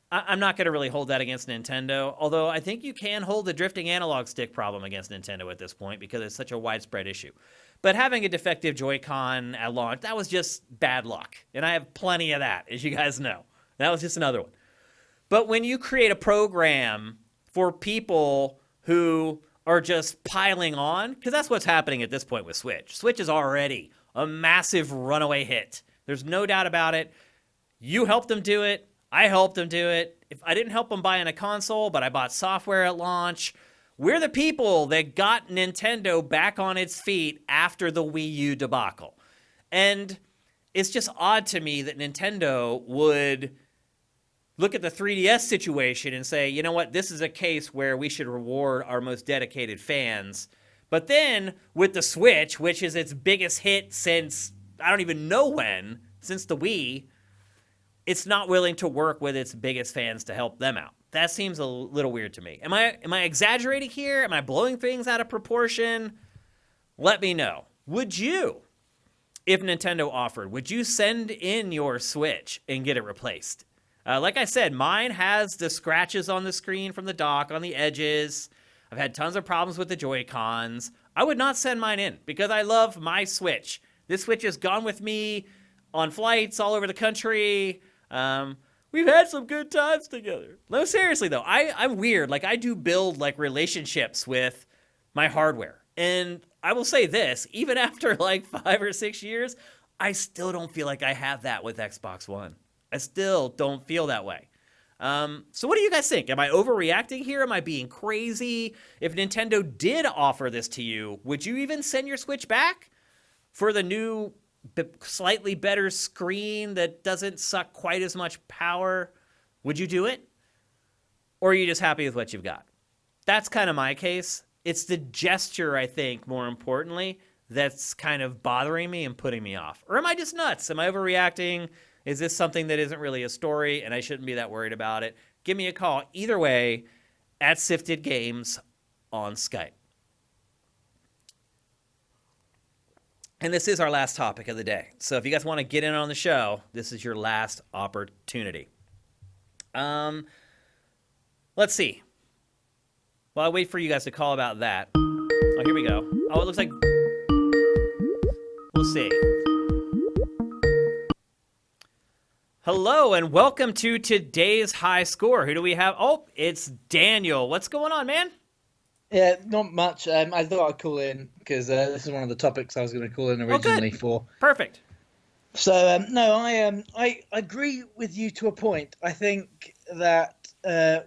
I'm not going to really hold that against Nintendo, although I think you can hold the drifting analog stick problem against Nintendo at this point because it's such a widespread issue. But having a defective Joy-Con at launch, that was just bad luck. And I have plenty of that, as you guys know. That was just another one. But when you create a program for people who are just piling on, because that's what's happening at this point with Switch. Switch is already a massive runaway hit. There's no doubt about it. You helped them do it. I helped them do it. If I didn't help them buying a console, but I bought software at launch, we're the people that got Nintendo back on its feet after the Wii U debacle. And it's just odd to me that Nintendo would look at the 3DS situation and say, you know what, this is a case where we should reward our most dedicated fans. But then with the Switch, which is its biggest hit since, I don't even know when, since the Wii, it's not willing to work with its biggest fans to help them out. That seems a little weird to me. Am I exaggerating here? Am I blowing things out of proportion? Let me know. Would you, if Nintendo offered, would you send in your Switch and get it replaced? Like I said, mine has the scratches on the screen from the dock, on the edges. I've had tons of problems with the Joy-Cons. I would not send mine in because I love my Switch. This Switch has gone with me on flights all over the country. We've had some good times together. No, seriously though, I'm weird. Like I do build like relationships with my hardware. And I will say this, even after like 5 or 6 years, I still don't feel like I have that with Xbox One. I still don't feel that way. So what do you guys think? Am I overreacting here? Am I being crazy? If Nintendo did offer this to you, would you even send your Switch back for the new, slightly better screen that doesn't suck quite as much power? Would you do it? Or are you just happy with what you've got? That's kind of my case. It's the gesture, I think, more importantly, that's kind of bothering me and putting me off. Or am I just nuts? Am I overreacting? Is this something that isn't really a story and I shouldn't be that worried about it? Give me a call either way at Sifted Games on Skype. And this is our last topic of the day. So if you guys want to get in on the show, this is your last opportunity. Let's see. While I wait for you guys to call about that. Oh, here we go. Oh, it looks like... We'll see. Hello and welcome to today's high score. Who do we have? Oh, it's Daniel. What's going on, man? Yeah, not much. I thought I'd call in because this is one of the topics I was going to call in originally for. Perfect. So no, I agree with you to a point. I think that I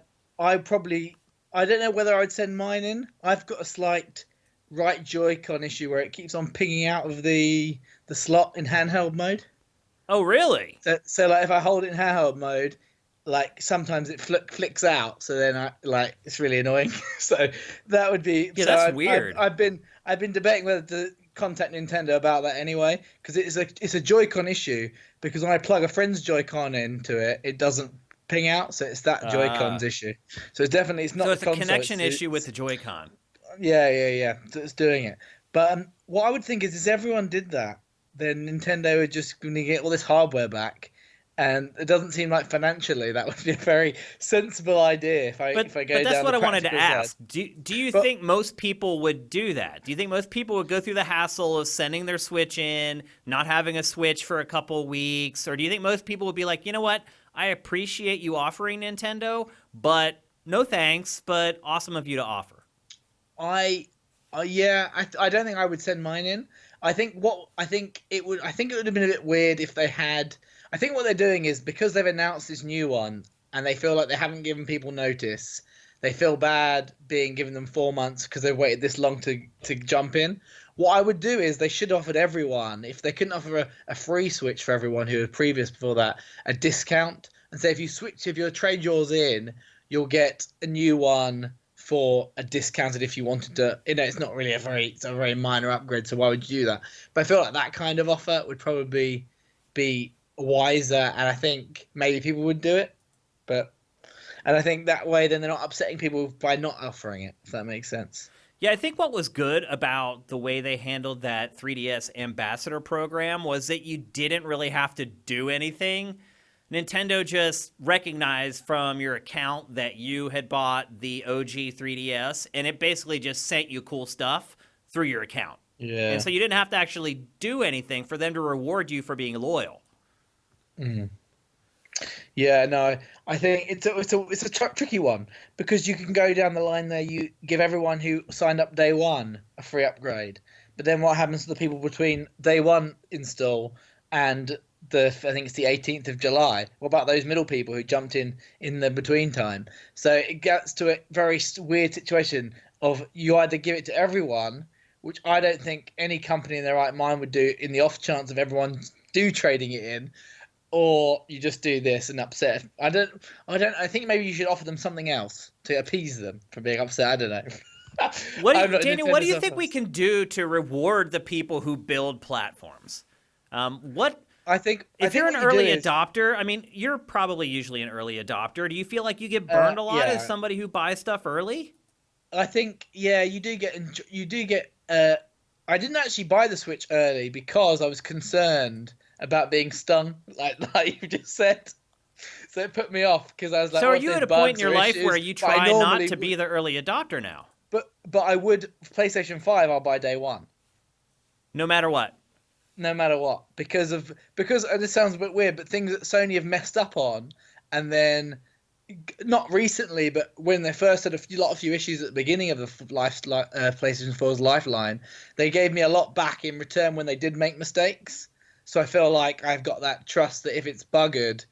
don't know whether I'd send mine in. I've got a slight right Joy-Con issue where it keeps on pinging out of the slot in handheld mode. Oh, really? So like if I hold it in handheld mode, like sometimes it flicks out, so then it's really annoying. So that would be Yeah, so that's I've, weird. I've been debating whether to contact Nintendo about that anyway, because it's a Joy-Con issue, because when I plug a friend's Joy-Con into it, it doesn't ping out, so it's that Joy-Con's issue. So it's So not the it's a console, connection issue with the Joy-Con. yeah. So it's doing it. But what I would think is everyone did that, then Nintendo would just going to get all this hardware back, and it doesn't seem like financially that would be a very sensible idea if I go But that's down what the I wanted to practical side. ask. Do you But think most people would do that? Do you think most people would go through the hassle of sending their Switch in, not having a Switch for a couple weeks, or do you think most people would be like, you know what? I appreciate you offering, Nintendo, but no thanks. But awesome of you to offer. I don't think I would send mine in. I think it would have been a bit weird if they had. I think what they're doing is because they've announced this new one and they feel like they haven't given people notice. They feel bad being given them 4 months because they've waited this long to jump in. What I would do is they should have offered everyone, if they couldn't offer a free Switch for everyone who was previous before that, a discount, and say if you trade yours in, you'll get a new one for a discounted if you wanted to. It's not really it's a very minor upgrade, so why would you do that? But I feel like that kind of offer would probably be wiser, and I think maybe people would do it. And I think that way then they're not upsetting people by not offering it, if that makes sense. Yeah, I think what was good about the way they handled that 3DS ambassador program was that you didn't really have to do anything. Nintendo just recognized from your account that you had bought the OG 3DS, and it basically just sent you cool stuff through your account. Yeah. And so you didn't have to actually do anything for them to reward you for being loyal. Mm. Yeah, no, I think it's a tricky one, because you can go down the line there. You give everyone who signed up day one a free upgrade, but then what happens to the people between day one install and I think it's the 18th of July? What about those middle people who jumped in the between time? So it gets to a very weird situation of you either give it to everyone, which I don't think any company in their right mind would do in the off chance of everyone trading it in, or you just do this and upset. I think maybe you should offer them something else to appease them for being upset. I don't know. Daniel, what do you think we can do to reward the people who build platforms? If you're an early adopter, I mean, you're probably usually an early adopter. Do you feel like you get burned a lot as somebody who buys stuff early? I think, yeah, you do get. I didn't actually buy the Switch early because I was concerned about being stung, like you just said. So it put me off because I was like, so are you at a point in your life where you try not to be the early adopter now? But I would, PlayStation 5, I'll buy day one. No matter what. No matter what, because and this sounds a bit weird, but things that Sony have messed up on, and then not recently, but when they first had a few issues at the beginning of the PlayStation 4's lifeline, they gave me a lot back in return when they did make mistakes. So I feel like I've got that trust that if it's buggered,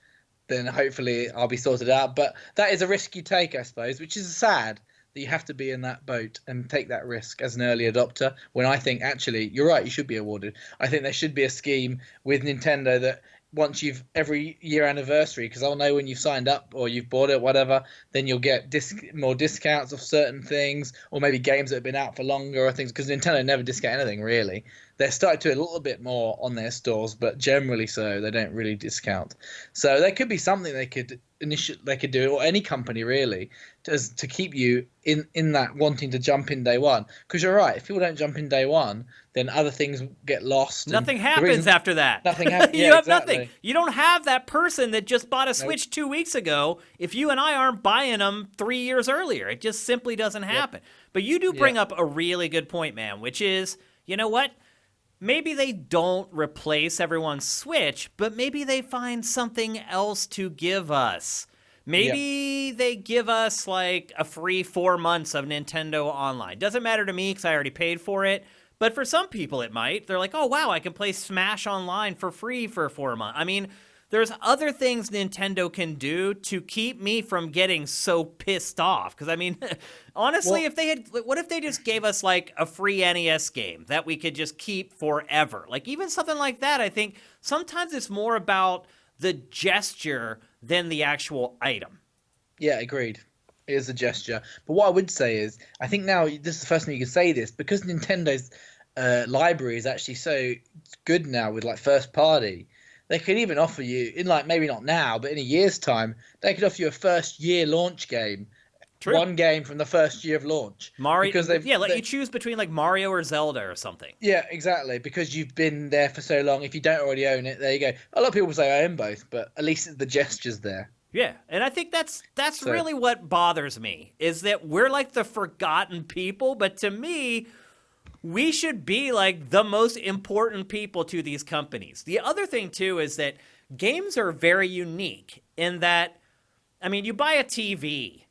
then hopefully I'll be sorted out. But that is a risk you take, I suppose, which is sad that you have to be in that boat and take that risk as an early adopter, when I think actually you're right, you should be awarded. I think there should be a scheme with Nintendo that once you've every year anniversary, because I'll know when you've signed up or you've bought it, whatever, then you'll get more discounts of certain things, or maybe games that have been out for longer or things, because Nintendo never discount anything really. They're starting to do a little bit more on their stores, but generally so they don't really discount. So there could be something they could do, or any company really, to keep you in that wanting to jump in day one. Because you're right, if people don't jump in day one, then other things get lost. Nothing happens after that. Nothing happens. You have exactly. Nothing. You don't have that person that just bought a Switch 2 weeks ago if you and I aren't buying them 3 years earlier. It just simply doesn't happen. But you do bring up a really good point, man, which is, you know what? Maybe they don't replace everyone's Switch, but maybe they find something else to give us. Maybe they give us like a free 4 months of Nintendo Online. Doesn't matter to me because I already paid for it. But for some people it might. They're like, oh, wow, I can play Smash Online for free for 4 months. I mean, there's other things Nintendo can do to keep me from getting so pissed off. Because, I mean, honestly, what if they just gave us like a free NES game that we could just keep forever? Like even something like that, I think sometimes it's more about the gesture than the actual item. Yeah, agreed. It is a gesture. But what I would say is, I think now this is the first time you can say this, because Nintendo's library is actually so good now with like first party. They could even offer you in like maybe not now, but in a year's time, they could offer you a first year launch game. True. One game from the first year of launch. Mario, because let you choose between like Mario or Zelda or something. Yeah, exactly. Because you've been there for so long. If you don't already own it, there you go. A lot of people say I own both, but at least the gesture's there. Yeah, and I think that's really what bothers me, is that we're like the forgotten people, but to me, we should be like the most important people to these companies. The other thing too is that games are very unique in that, I mean, you buy a TV.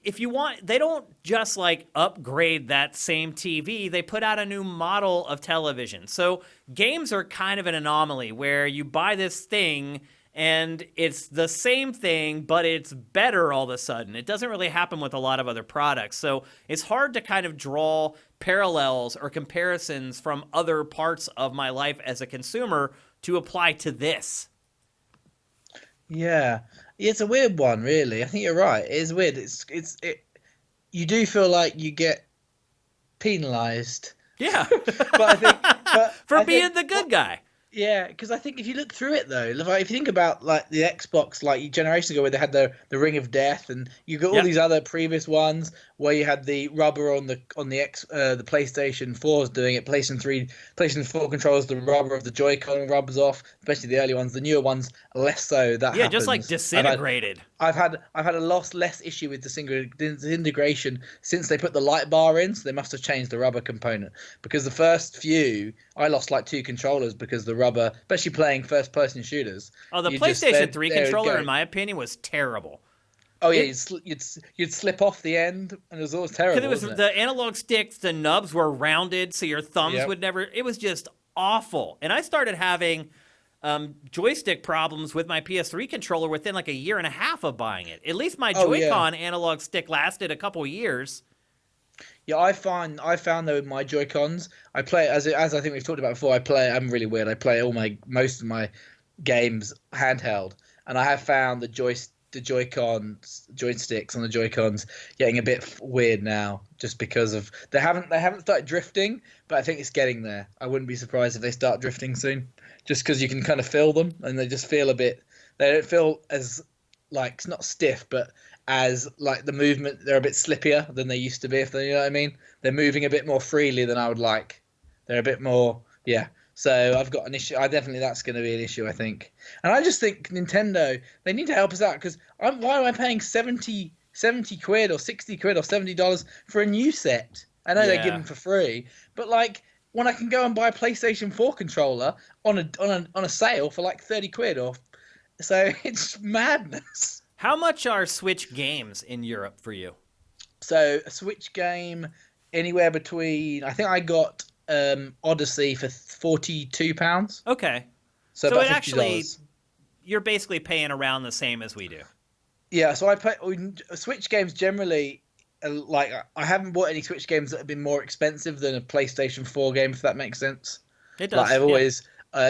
If you want, they don't just like upgrade that same TV. They put out a new model of television. So games are kind of an anomaly where you buy this thing and it's the same thing, but it's better all of a sudden. It doesn't really happen with a lot of other products. So it's hard to kind of draw parallels or comparisons from other parts of my life as a consumer to apply to this. Yeah, it's a weird one, really. I think you're right. It is weird. You do feel like you get penalized. Yeah, but I think for being the good guy. Yeah, because I think if you look through it though, like, if you think about like the Xbox, like generations ago, where they had the Ring of Death, and you got all these other previous ones where you had the rubber on the PlayStation 4's doing it, PlayStation 4 controls, the rubber of the Joy-Con rubs off, especially the early ones. The newer ones less so. That happens. Just like disintegrated. I've had a less issue with disintegration since they put the light bar in, so they must have changed the rubber component. Because the first few, I lost like 2 controllers because the rubber, especially playing first-person shooters. Oh, the PlayStation 3 controller, in my opinion, was terrible. Oh yeah, you'd slip off the end, and it was always terrible. Because the analog sticks, the nubs were rounded, so your thumbs would never. It was just awful, and I started having joystick problems with my PS3 controller within like a year and a half of buying it. At least my Joy-Con analog stick lasted a couple years. Yeah, I found though with my Joy-Cons, I play as I think we've talked about before. I'm really weird. I play most of my games handheld, and I have found the joysticks on the Joy-Cons getting a bit weird now, just because of they haven't started drifting, but I think it's getting there. I wouldn't be surprised if they start drifting soon, just because you can kind of feel them and they just feel they don't feel as like, it's not stiff, but as like the movement, they're a bit slippier than they used to be, if you know what I mean. They're moving a bit more freely than I would like. They're a bit more, yeah. So I've got an issue. That's going to be an issue, I think. And I just think Nintendo, they need to help us out, because why am I paying 70 quid or 60 quid or $70 for a new set? I know they give them for free, but like when I can go and buy a PlayStation 4 controller on a sale for like 30 quid, so it's madness. How much are Switch games in Europe for you? So a Switch game anywhere between, I think I got Odyssey for £42. Okay. So about it $50. Actually, you're basically paying around the same as we do. Yeah, so I play Switch games generally. Like, I haven't bought any Switch games that have been more expensive than a PlayStation 4 game, if that makes sense. It does. Like, I've always,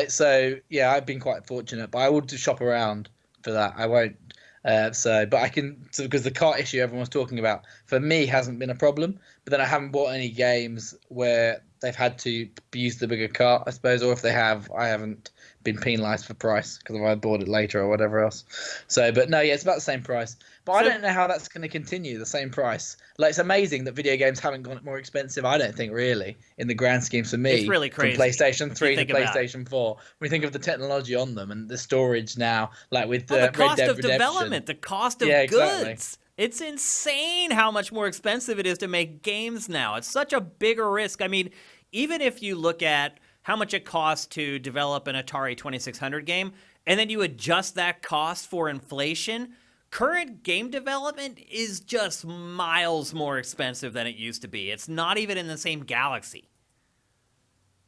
so yeah, I've been quite fortunate, but I would just shop around for that. I won't. But I can, because the cart issue everyone's talking about for me hasn't been a problem. But then I haven't bought any games where they've had to use the bigger cart, I suppose, or if they have, I haven't been penalised for price because I bought it later or whatever else. So, but no, yeah, it's about the same price. But I don't know how that's going to continue, the same price. Like, it's amazing that video games haven't gone more expensive, I don't think, really, in the grand schemes for me. It's really crazy. From PlayStation 3 to PlayStation 4. When you think of the technology on them and the storage now, like with the cost Red Dead of Redemption. development, the cost of goods. It's insane how much more expensive it is to make games now. It's such a bigger risk. I mean, even if you look at how much it costs to develop an Atari 2600 game, and then you adjust that cost for inflation, current game development is just miles more expensive than it used to be. It's not even in the same galaxy.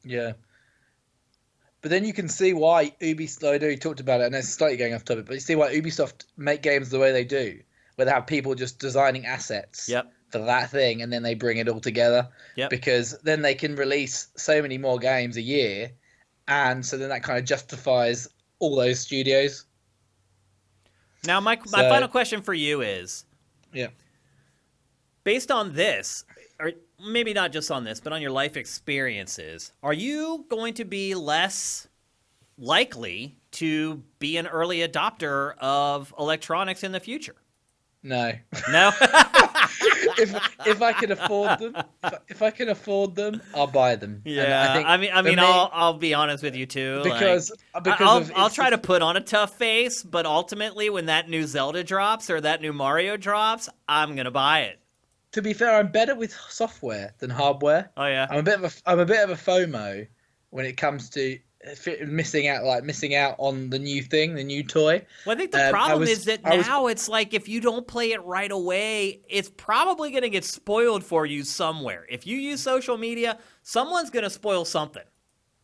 Yeah. But then you can see why Ubisoft, I know you talked about it, and it's slightly going off topic, but you see why Ubisoft make games the way they do, where they have people just designing assets for that thing, and then they bring it all together. Because then they can release so many more games a year, and so then that kind of justifies all those studios. Now, my final question for you is, yeah, based on this, or maybe not just on this, but on your life experiences, are you going to be less likely to be an early adopter of electronics in the future? No. if I can afford them, I'll buy them. Yeah, and I mean, I'll be honest with you too. Because I'll try to put on a tough face, but ultimately, when that new Zelda drops or that new Mario drops, I'm gonna buy it. To be fair, I'm better with software than hardware. Oh yeah, I'm a bit of a FOMO when it comes to missing out on the new thing, the new toy. Well, I think the problem is that now it's like if you don't play it right away, it's probably going to get spoiled for you somewhere. If you use social media, someone's going to spoil something.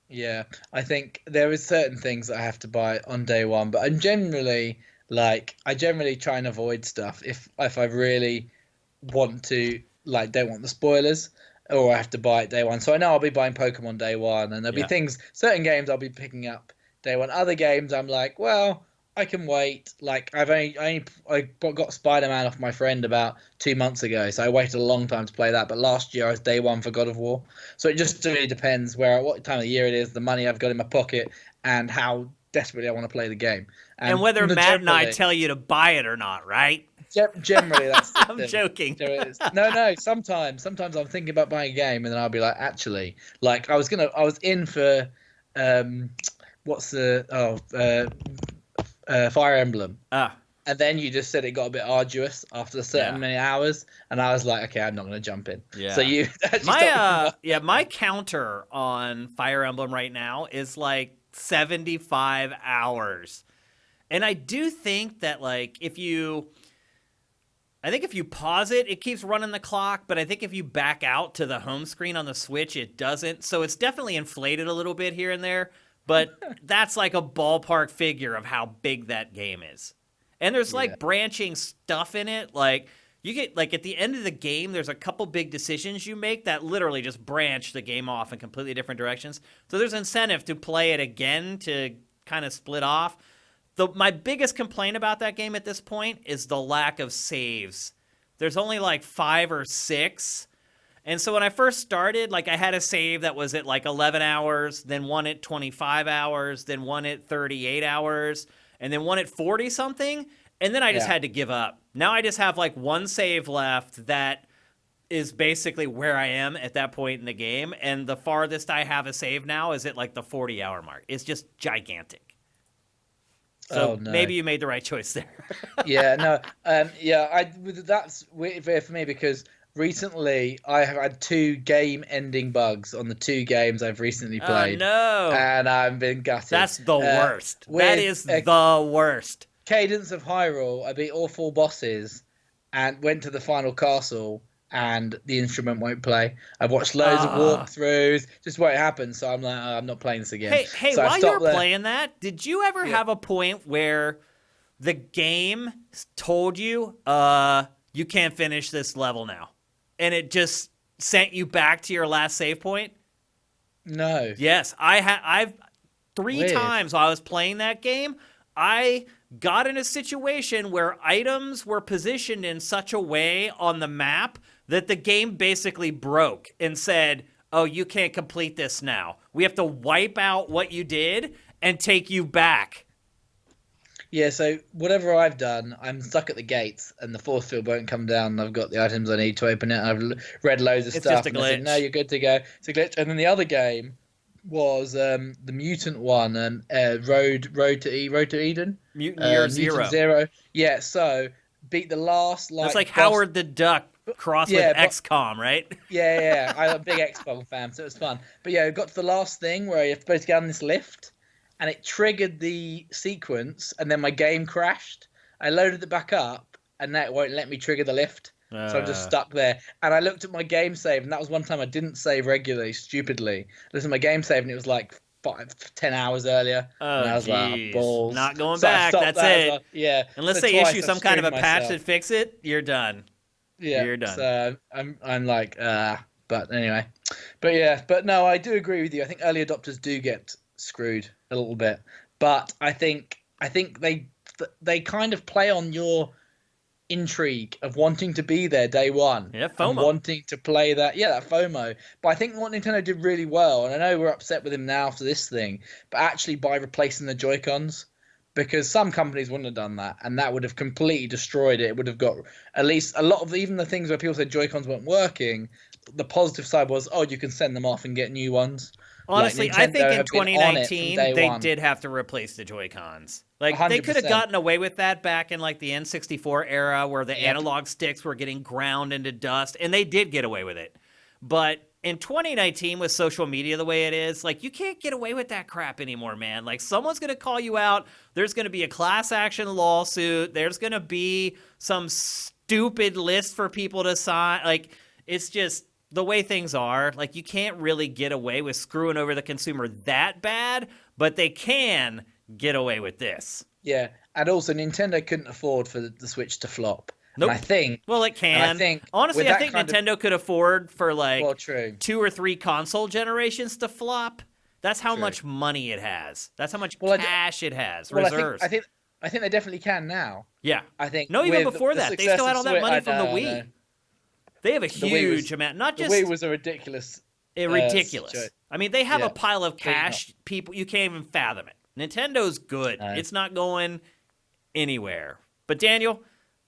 Yeah, I think there is certain things that I have to buy on day one, but I'm generally try and avoid stuff if I really want to, don't want the spoilers. Or I have to buy it day one. So I know I'll be buying Pokemon day one, and there'll be certain games I'll be picking up day one. Other games I'm like, well, I can wait. Like I got Spider-Man off my friend about 2 months ago, so I waited a long time to play that. But last year I was day one for God of War. So it just really depends what time of the year it is, the money I've got in my pocket, and how desperately I want to play the game. And whether Matt and I tell you to buy it or not, right? Generally, that's the I'm thing. joking. No. Sometimes I'm thinking about buying a game, and then I'll be like, actually, I was in for, what's the Fire Emblem. And then you just said it got a bit arduous after many hours, and I was like, okay, I'm not going to jump in. Yeah. So you my counter on Fire Emblem right now is like 75 hours, and I do think that if you pause it, it keeps running the clock, but I think if you back out to the home screen on the Switch, it doesn't. So it's definitely inflated a little bit here and there, but that's like a ballpark figure of how big that game is. And there's branching stuff in it. You get at the end of the game, there's a couple big decisions you make that literally just branch the game off in completely different directions. So there's incentive to play it again to kind of split off. My biggest complaint about that game at this point is the lack of saves. There's only 5 or 6. And so when I first started, I had a save that was at 11 hours, then one at 25 hours, then one at 38 hours, and then one at 40 something. And then I just had to give up. Now I just have one save left that is basically where I am at that point in the game. And the farthest I have a save now is at the 40-hour mark. It's just gigantic. So maybe you made the right choice there. That's weird for me because recently I have had 2 game-ending bugs on the 2 games I've recently played. Oh, no. And I've been gutted. That's the worst. That is the worst. Cadence of Hyrule, I beat all 4 bosses and went to the final castle, and the instrument won't play. I've watched loads of walkthroughs, just won't happen. So I'm like, I'm not playing this again. Hey, so while you were playing that, did you ever have a point where the game told you, you can't finish this level now, and it just sent you back to your last save point? No. Yes, I've 3 times while I was playing that game, I got in a situation where items were positioned in such a way on the map that the game basically broke and said, oh, you can't complete this now. We have to wipe out what you did and take you back. Yeah, so whatever I've done, I'm stuck at the gates, and the force field won't come down, and I've got the items I need to open it. I've read loads of stuff. It's just a glitch. Said, no, you're good to go. It's a glitch. And then the other game was the mutant one, Road to Eden. Mutant Year Zero. Mutant Zero. Yeah, so beat the last That's like boss. Howard the Duck crossed with XCOM, right? Yeah. I'm a big XCOM fan, so it was fun. But yeah, I got to the last thing where you're supposed to get on this lift, and it triggered the sequence, and then my game crashed. I loaded it back up, and now it won't let me trigger the lift. So I'm just stuck there. And I looked at my game save, and that was one time I didn't save regularly, stupidly. I looked at my game save, and it was 10 hours earlier. Oh, and I was like, balls. Not going back. That's it. Yeah. Unless they issue some kind of a patch that fix it, you're done. Yeah. You're done. So I'm like, but anyway. But no, I do agree with you. I think early adopters do get screwed a little bit. but I think they kind of play on your intrigue of wanting to be there day one. Yeah, FOMO. And wanting to play that FOMO. But I think what Nintendo did really well, and I know we're upset with him now for this thing, but actually by replacing the Joy-Cons, because some companies wouldn't have done that, and that would have completely destroyed it. It would have got at least a lot of even the things where people said Joy-Cons weren't working. The positive side was, you can send them off and get new ones. Honestly, Like, I think Nintendo in have been on it 2019 from day they one. did have to replace the Joy-Cons. Like they could have 100%. gotten away with that back in like the N64 era where the Yep. analog sticks were getting ground into dust, and they did get away with it. But in 2019 with social media the way it is, like you can't get away with that crap anymore, man. Like someone's going to call you out. There's going to be a class action lawsuit. There's going to be some stupid list for people to sign. Like it's just the way things are. Like you can't really get away with screwing over the consumer that bad, but they can get away with this. Yeah, and also Nintendo couldn't afford for the Switch to flop. Nope. And I think Well, it can. Honestly, I think Nintendo could afford for like true. 2 or 3 console generations to flop. That's how True. much money it has. That's how much Well, cash it has. Well, Reserves. I think they definitely can now. Yeah. I think. No, even with before the that, they success still had all of that money Switch- from the I Wii. know. They have a The Wii huge was- amount. Not The just Wii was a ridiculous. ridiculous. situation. I mean, they have Yeah. a pile of Big enough. cash. People, you can't even fathom it. Nintendo's good. No. It's not going anywhere. But Daniel,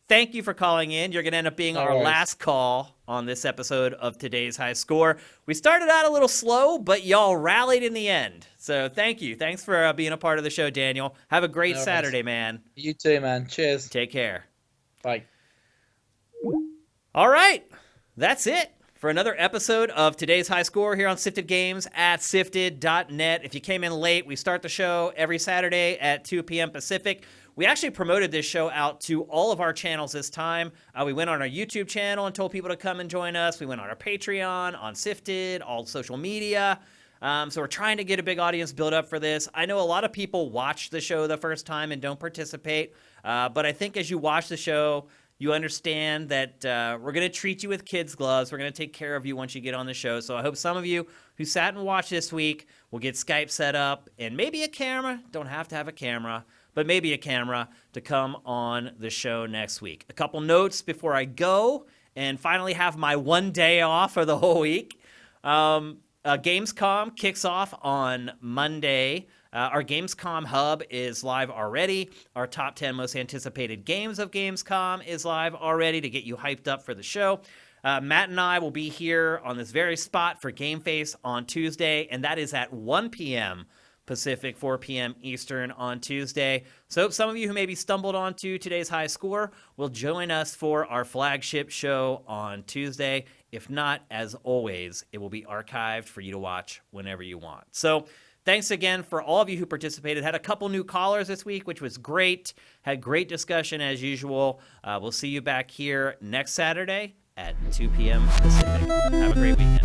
thank you for calling in. You're going to end up being No our worries. last call on this episode of Today's High Score. We started out a little slow, but y'all rallied in the end. So thank you. Thanks for being a part of the show, Daniel. Have a great No worries. Saturday, man. You too, man. Cheers. Take care. Bye. All right. That's it for another episode of Today's High Score here on Sifted Games at sifted.net. If you came in late, we start the show every Saturday at 2 p.m. Pacific. We actually promoted this show out to all of our channels this time. We went on our YouTube channel and told people to come and join us. We went on our Patreon, on Sifted, all social media. So we're trying to get a big audience build up for this. I know a lot of people watch the show the first time and don't participate. But I think as you watch the show, you understand that we're going to treat you with kids' gloves. We're going to take care of you once you get on the show. So I hope some of you who sat and watched this week will get Skype set up and maybe a camera. Don't have to have a camera, but maybe a camera to come on the show next week. A couple notes before I go and finally have my one day off for the whole week. Gamescom kicks off on Monday. Our Gamescom hub is live already. Our top 10 most anticipated games of Gamescom is live already to get you hyped up for the show. Matt and I will be here on this very spot for Game Face on Tuesday, and that is at 1 p.m. Pacific, 4 p.m. Eastern on Tuesday. So some of you who maybe stumbled onto Today's High Score will join us for our flagship show on Tuesday. If not, as always, it will be archived for you to watch whenever you want. So thanks again for all of you who participated. Had a couple new callers this week, which was great. Had great discussion as usual. We'll see you back here next Saturday at 2 p.m. Pacific. Have a great weekend.